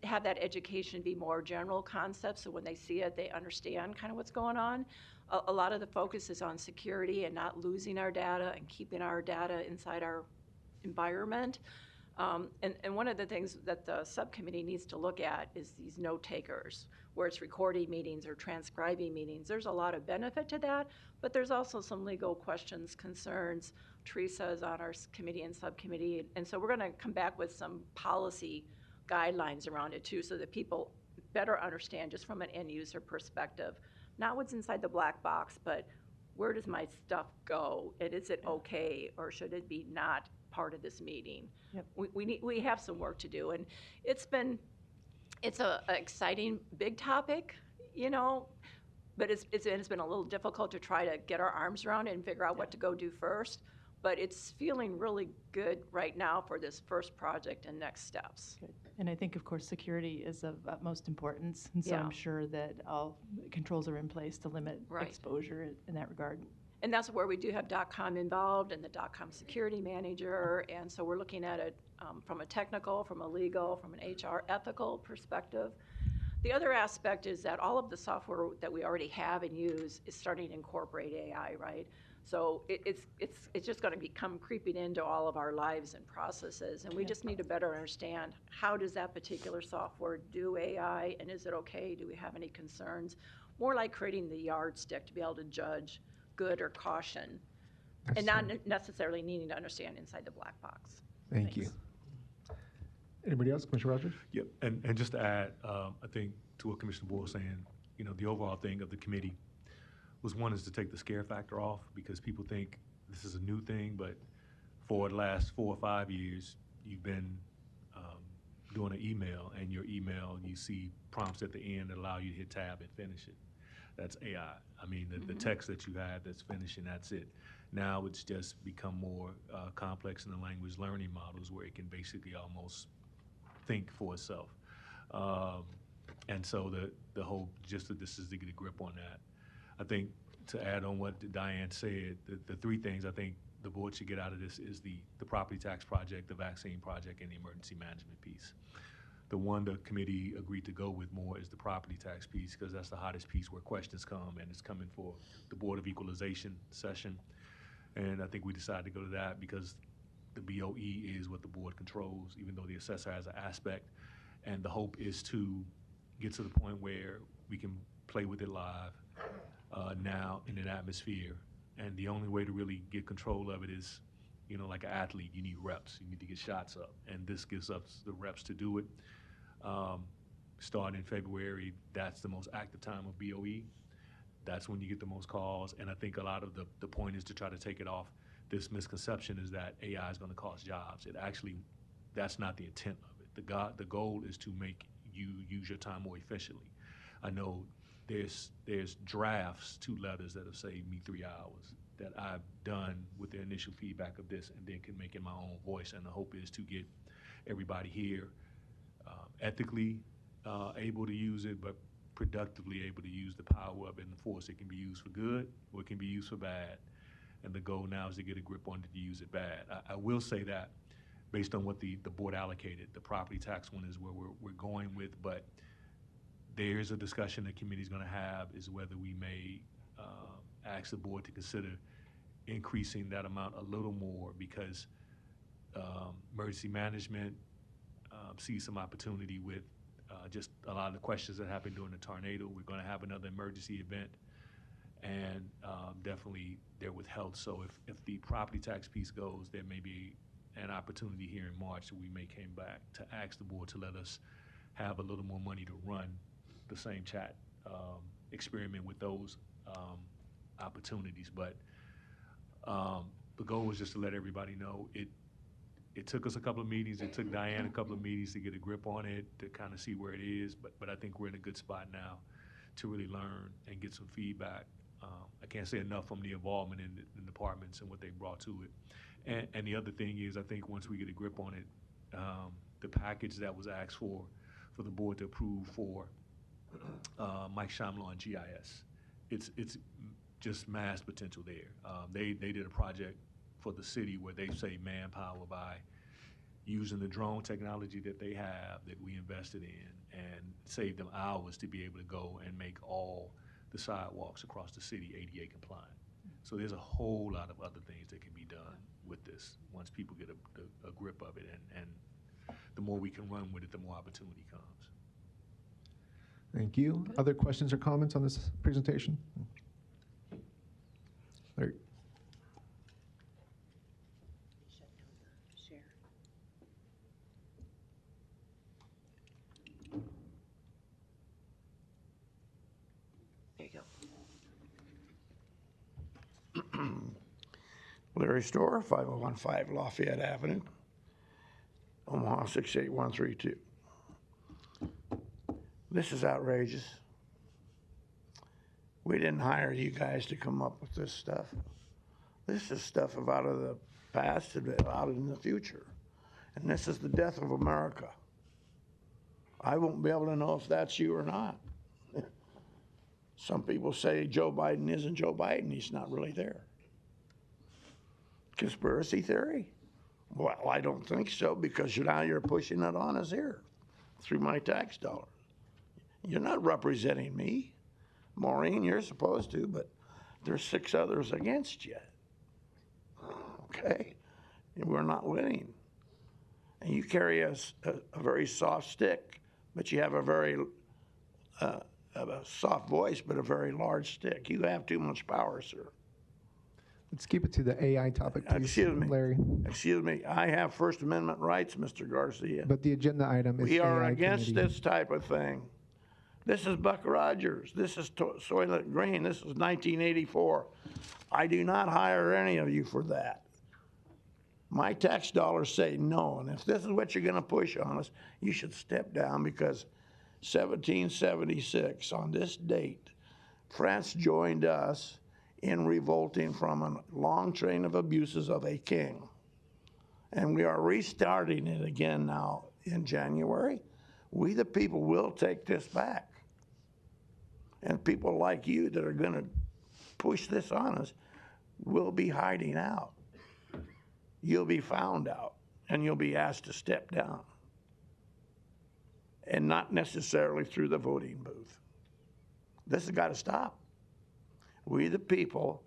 have that education be more general concepts, so when they see it, they understand kind of what's going on. A lot of the focus is on security and not losing our data and keeping our data inside our environment. And one of the things that the subcommittee needs to look at is these note takers, where it's recording meetings or transcribing meetings. There's a lot of benefit to that, but there's also some legal questions, concerns. Teresa is on our committee and subcommittee, and so we're going to come back with some policy guidelines around it too, so that people better understand just from an end user perspective, not what's inside the black box, but where does my stuff go, and is it okay, or should it be not part of this meeting? Yep. We have some work to do, and it's an exciting big topic, but it's been a little difficult to try to get our arms around it and figure out what to go do first. but it's feeling really good right now for this first project and next steps. Good. And I think, of course, security is of utmost importance, and so Yeah. I'm sure that all controls are in place to limit Right. exposure in that regard. And that's where we do have DOTComm involved and the DOTComm security manager. And so we're looking at it from a technical, from a legal, from an HR ethical perspective. The other aspect is that all of the software that we already have and use is starting to incorporate AI, right? So it's just going to become creeping into all of our lives and processes. And we just need to better understand, how does that particular software do AI, and is it okay? Do we have any concerns? More like creating the yardstick to be able to judge good or caution, and not necessarily needing to understand inside the black box. Thank you. Anybody else? Commissioner Rogers? Yep, and just to add, I think to what Commissioner Boyle was saying, you know, the overall thing of the committee was, one, is to take the scare factor off, because people think this is a new thing, but for the last 4 or 5 years, you've been doing an email, and your email, you see prompts at the end that allow you to hit tab and finish it. That's AI. I mean, the text that you had that's finishing, that's it. Now it's just become more complex in the language learning models, where it can basically almost think for itself. And so the whole gist of this is to get a grip on that. I think, to add on what Diane said, the 3 things I think the board should get out of this is the property tax project, the vaccine project, and the emergency management piece. The one the committee agreed to go with more is the property tax piece, because that's the hottest piece where questions come, and it's coming for the Board of Equalization session. And I think we decided to go to that because the BOE is what the board controls, even though the assessor has an aspect. And the hope is to get to the point where we can play with it live now in an atmosphere. And the only way to really get control of it is, you know, like an athlete, you need reps. You need to get shots up. And this gives us the reps to do it. Starting in February, that's the most active time of BOE. That's when you get the most calls. And I think a lot of the point is to try to take it off this misconception is that AI is going to cost jobs. It actually, that's not the intent of it. The goal is to make you use your time more efficiently. I know there's drafts, 2 letters that have saved me 3 hours that I've done with the initial feedback of this, and then can make it my own voice. And the hope is to get everybody here ethically able to use it, but productively able to use the power of it and the force. It can be used for good, or it can be used for bad. And the goal now is to get a grip on it, to use it bad. I will say that based on what the board allocated, the property tax one is where we're going with, but there's a discussion the committee's going to have is whether we may ask the board to consider increasing that amount a little more, because emergency management sees some opportunity with just a lot of the questions that happened during the tornado. We're going to have another emergency event, and definitely there with health. So if the property tax piece goes, there may be an opportunity here in March that we may come back to ask the board to let us have a little more money to run the same chat experiment with those opportunities. But the goal was just to let everybody know it took us a couple of meetings. It took Diane a couple of meetings to get a grip on it, to kind of see where it is. But I think we're in a good spot now to really learn and get some feedback. I can't say enough from the involvement in the departments and what they brought to it. And the other thing is, I think once we get a grip on it, the package that was asked for the board to approve for Mike Shyamala on GIS, it's just mass potential there. They did a project for the city where they save manpower by using the drone technology that they have, that we invested in, and saved them hours to be able to go and make all the sidewalks across the city ADA compliant. So there's a whole lot of other things that can be done with this once people get a grip of it, and the more we can run with it, the more opportunity comes. Thank you. Other questions or comments on this presentation? Larry. There you go. Larry Store, 5015 Lafayette Avenue, Omaha 68132. This is outrageous. We didn't hire you guys to come up with this stuff. This is stuff out of the past and out in the future. And this is the death of America. I won't be able to know if that's you or not. Some people say Joe Biden isn't Joe Biden. He's not really there. Conspiracy theory? Well, I don't think so, because now you're pushing it on us here through my tax dollars. You're not representing me. Maureen, you're supposed to, but there's 6 others against you. Okay? And we're not winning. And you carry a very soft stick, but you have a very a soft voice, but a very large stick. You have too much power, sir. Let's keep it to the AI topic, please, Excuse me. Larry. Excuse me. I have First Amendment rights, Mr. Garcia. But the agenda item is We are AI against committee. this type of thing. This is Buck Rogers. This is Soylent Green. This is 1984. I do not hire any of you for that. My tax dollars say no, and if this is what you're going to push on us, you should step down, because 1776, on this date, France joined us in revolting from a long train of abuses of a king. And we are restarting it again now in January. We, the people, will take this back. And people like you that are going to push this on us will be hiding out. You'll be found out, and you'll be asked to step down. And not necessarily through the voting booth. This has got to stop. We, the people,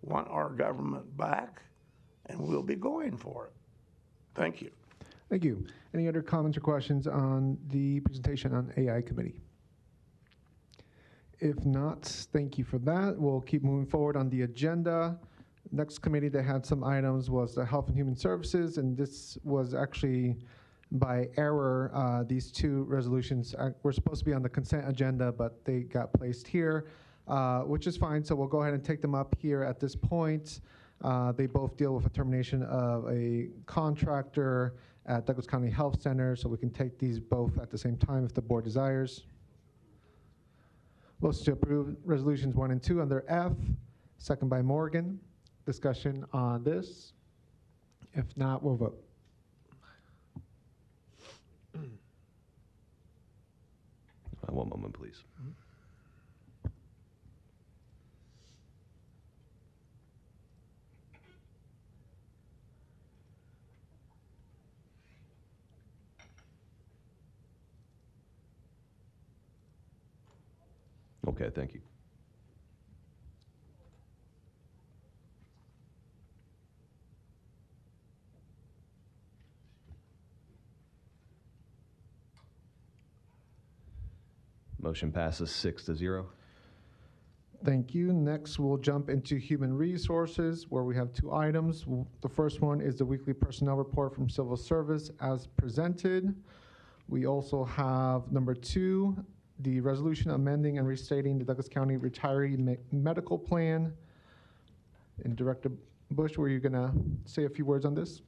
want our government back, and we'll be going for it. Thank you. Thank you. Any other comments or questions on the presentation on AI committee? If not, thank you for that. We'll keep moving forward on the agenda. Next committee that had some items was the Health and Human Services, and this was actually by error. These 2 resolutions were supposed to be on the consent agenda, but they got placed here, which is fine. So we'll go ahead and take them up here at this point. They both deal with a termination of a contractor at Douglas County Health Center, so we can take these both at the same time if the board desires. Motion to approve resolutions 1 and 2 under F, second by Morgan. Discussion on this? If not, we'll vote. One moment, please. Okay, thank you. Motion passes 6-0. Thank you. Next, we'll jump into Human Resources, where we have 2 items. The first one is the weekly personnel report from Civil Service as presented. We also have number 2, the resolution amending and restating the Douglas County Retiree Medical Plan. And Director Bush, were you going to say a few words on this?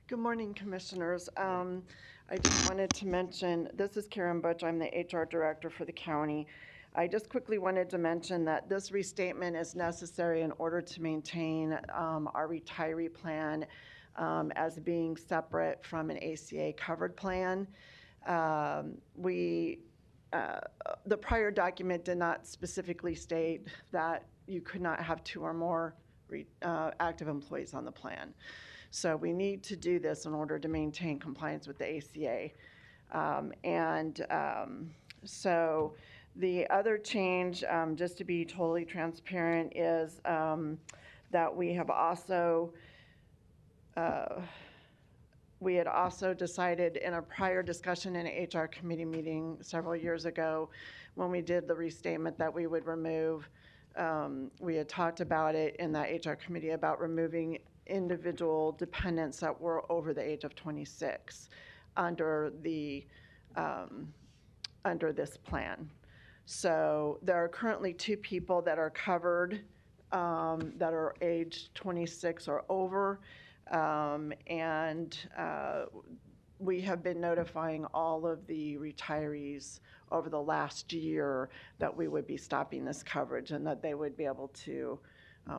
Good morning, Commissioners. I just wanted to mention, this is Karen Butch, I'm the HR Director for the county. I just quickly wanted to mention that this restatement is necessary in order to maintain our retiree plan as being separate from an ACA covered plan. The prior document did not specifically state that you could not have 2 or more active employees on the plan. So we need to do this in order to maintain compliance with the ACA. So the other change, just to be totally transparent, is that we have also, we had also decided in a prior discussion in an HR committee meeting several years ago, when we did the restatement, that we would remove, we had talked about it in that HR committee about removing individual dependents that were over the age of 26 under the under this plan. So there are currently 2 people that are covered that are aged 26 or over, and we have been notifying all of the retirees over the last year that we would be stopping this coverage and that they would be able to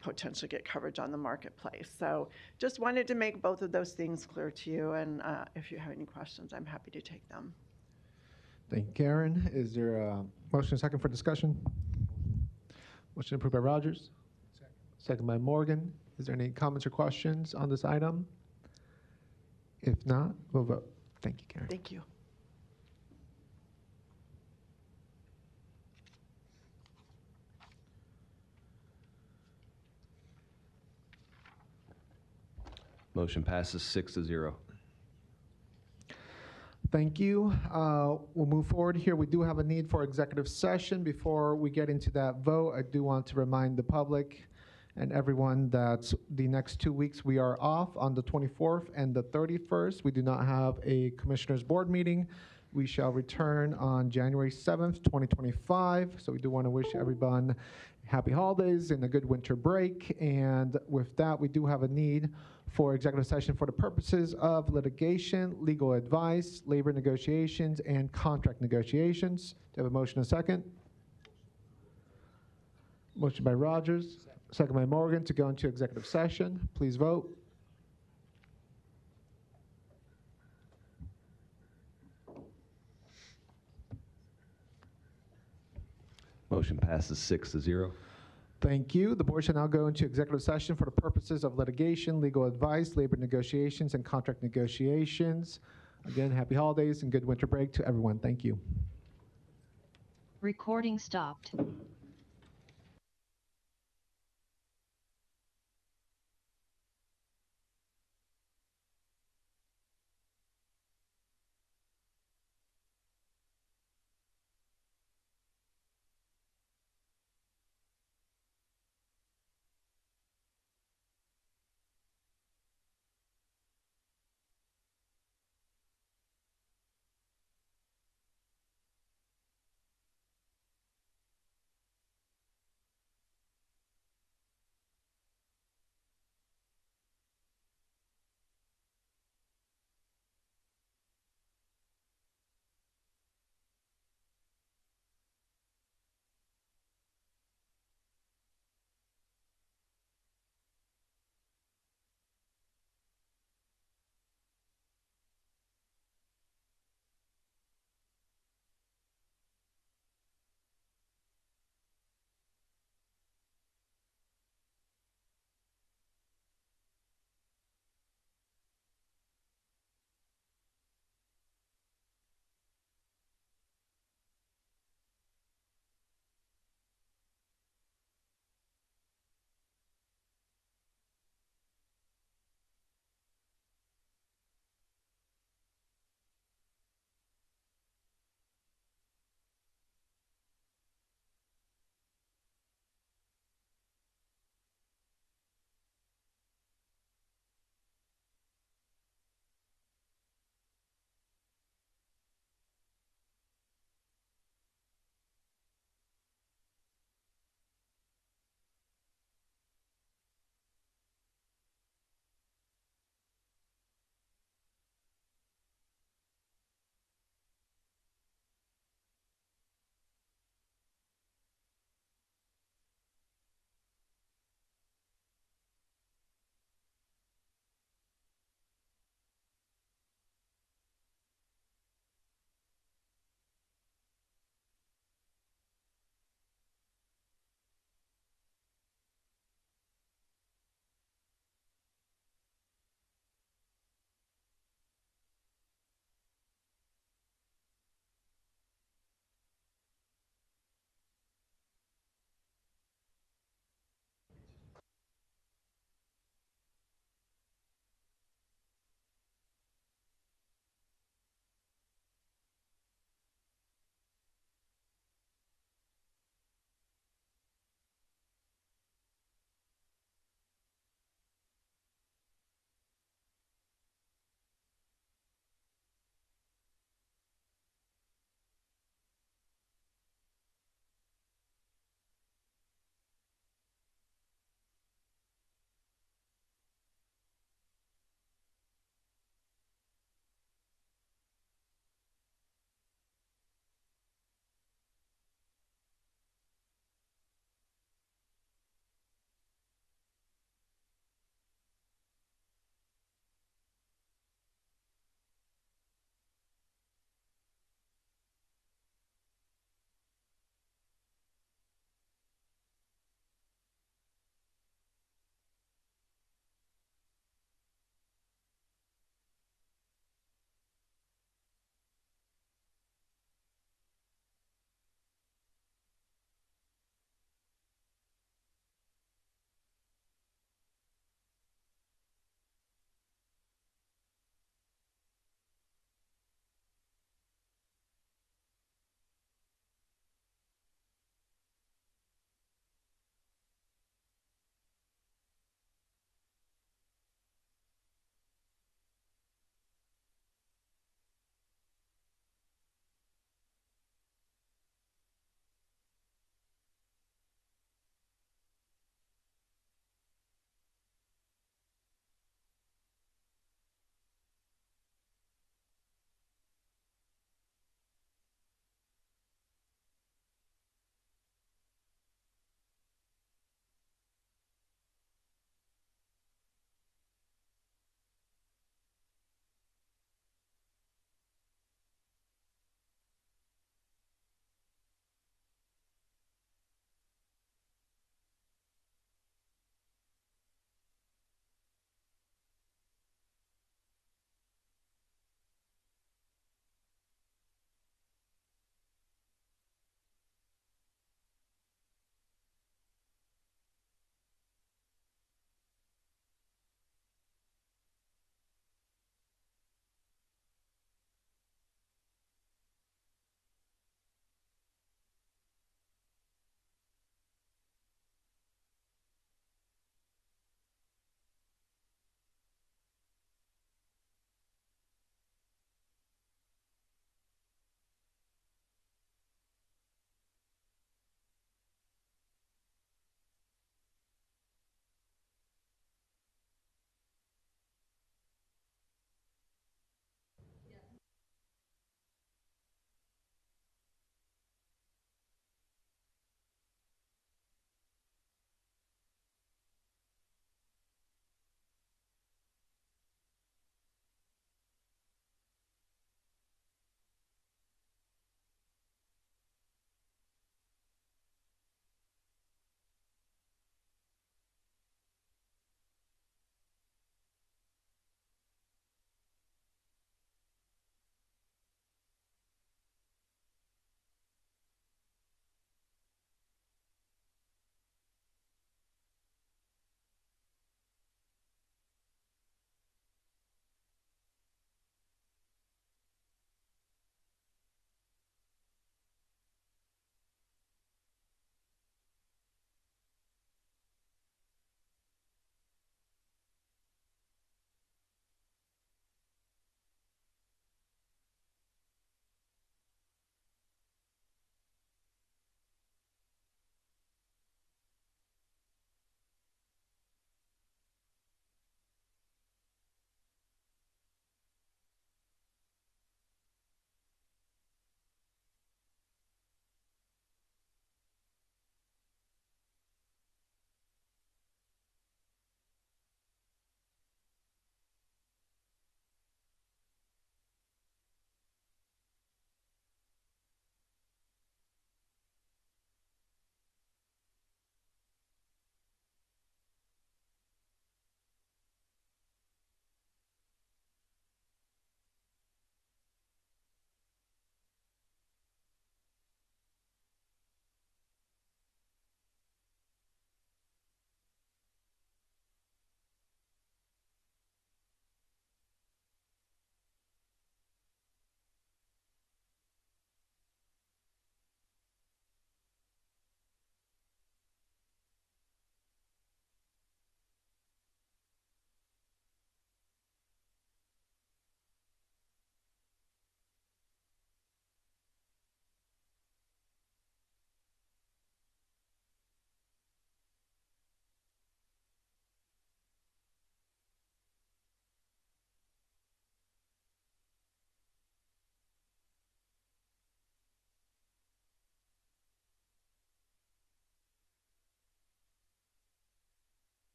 potentially get coverage on the marketplace. So just wanted to make both of those things clear to you, and if you have any questions, I'm happy to take them. Thank you, Karen. Is there a motion second for discussion? Motion approved by Rogers. Second by Morgan. Is there any comments or questions on this item? If not, we'll vote. Thank you, Karen. Thank you. Motion passes 6-0. Thank you. We'll move forward here. We do have a need for executive session. Before we get into that vote, I do want to remind the public and everyone that the next 2 weeks we are off on the 24th and the 31st. We do not have a Commissioners Board meeting. We shall return on January 7th, 2025. So we do want to wish everyone happy holidays and a good winter break. And with that, we do have a need for executive session for the purposes of litigation, legal advice, labor negotiations, and contract negotiations. Do you have a motion and a second? Motion by Rogers, second by Morgan to go into executive session. Please vote. Motion passes 6-0. Thank you. The board shall now go into executive session for the purposes of litigation, legal advice, labor negotiations, and contract negotiations. Again, happy holidays and good winter break to everyone. Thank you. Recording stopped.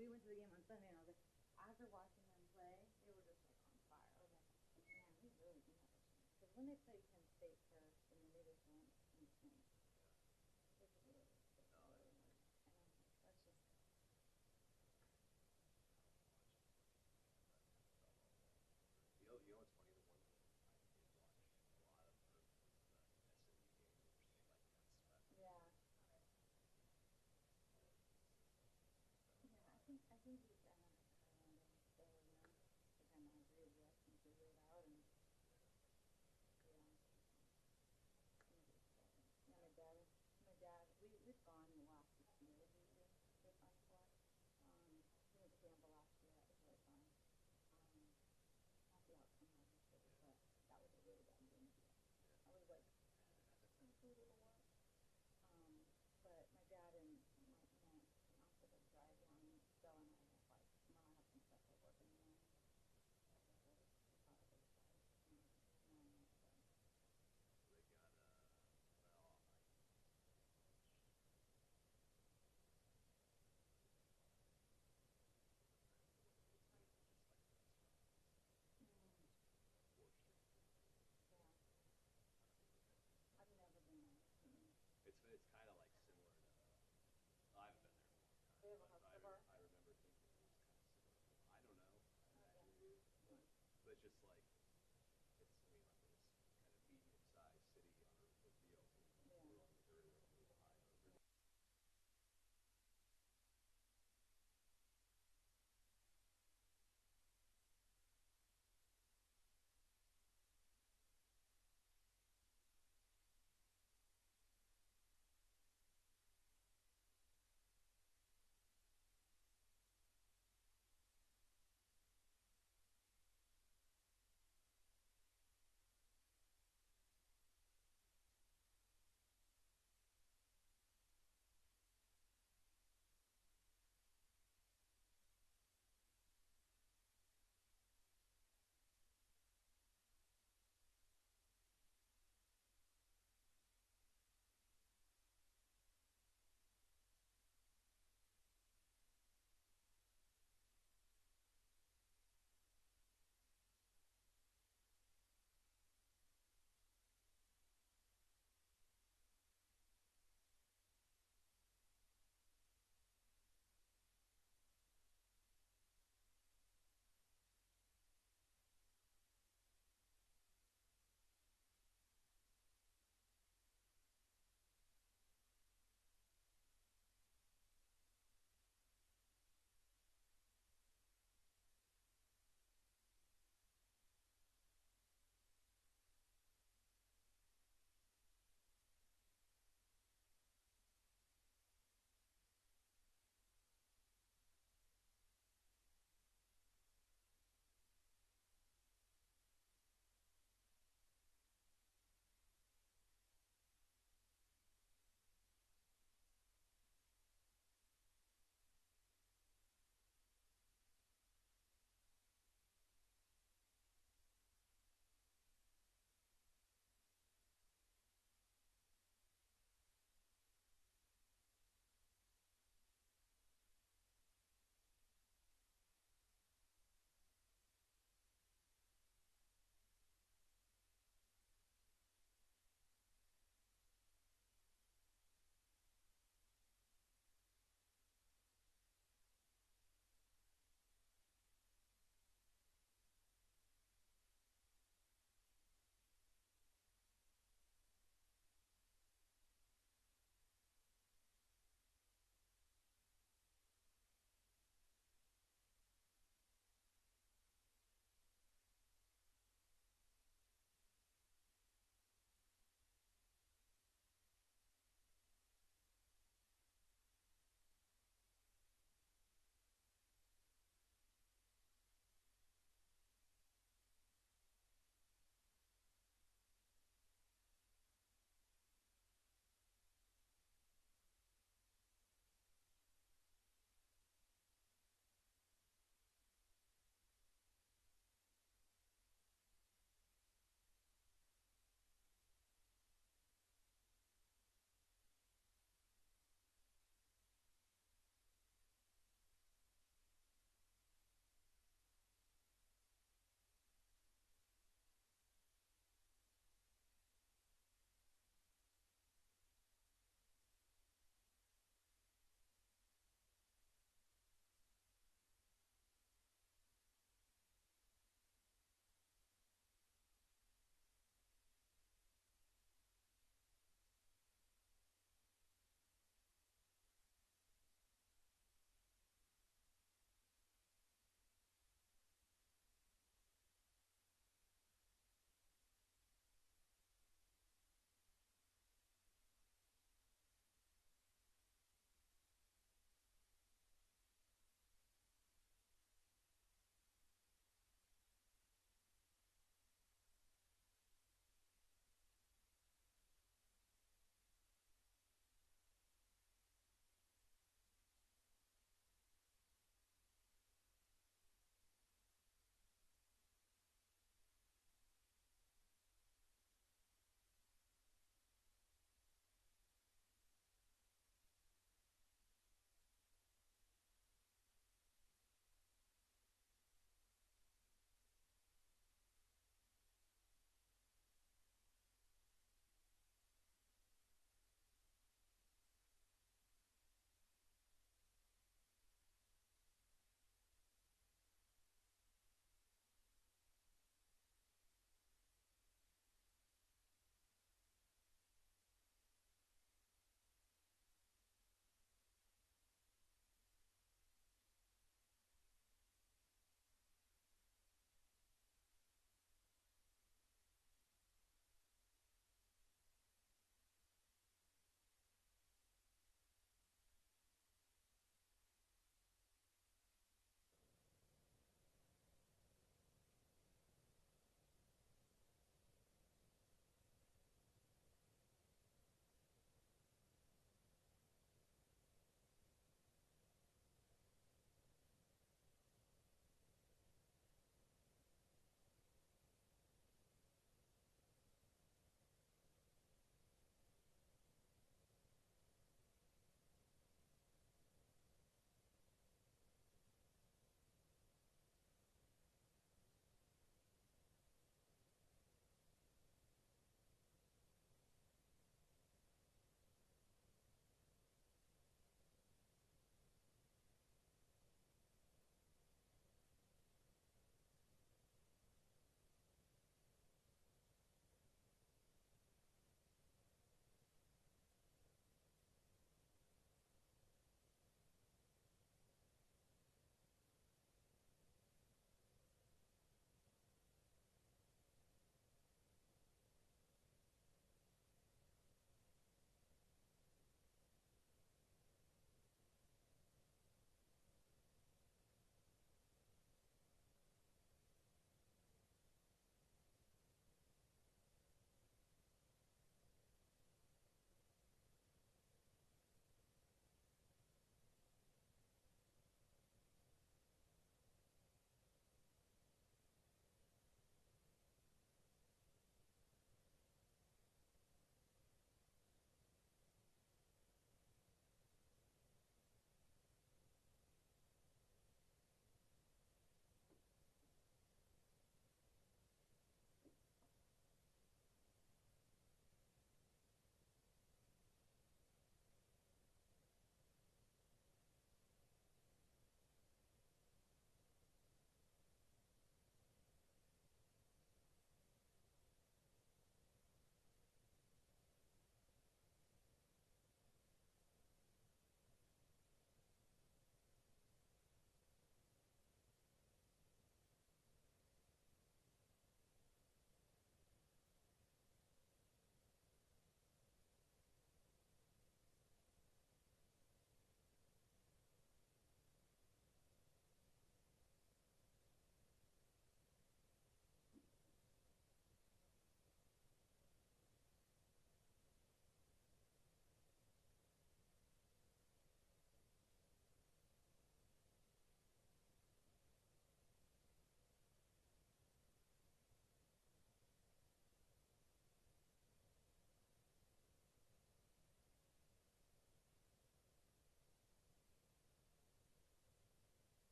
we went to the game on Sunday, and I was like, after watching them play, they were just like on fire. I was like, man, we really do have a chance. Because when they played Penn State first, and then they just went insane. It's really, and I was like, let's just go. You know what's funny? The one that I did watch a lot of was the SMU game, which they like got swept. Yeah. Yeah, I think we got on and still, you know, again, I agree with you, I can figure it out and, yeah.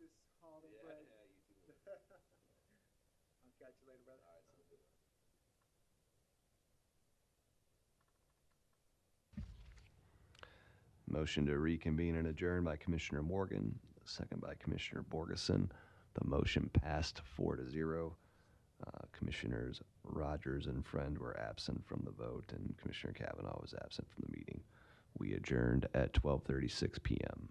this holiday break. I'll catch you later, brother. Motion to reconvene and adjourn by Commissioner Morgan, second by Commissioner Borgeson. The motion passed 4-0. Commissioners Rogers and Friend were absent from the vote, and Commissioner Kavanaugh was absent from the meeting. We adjourned at 12:36 p.m.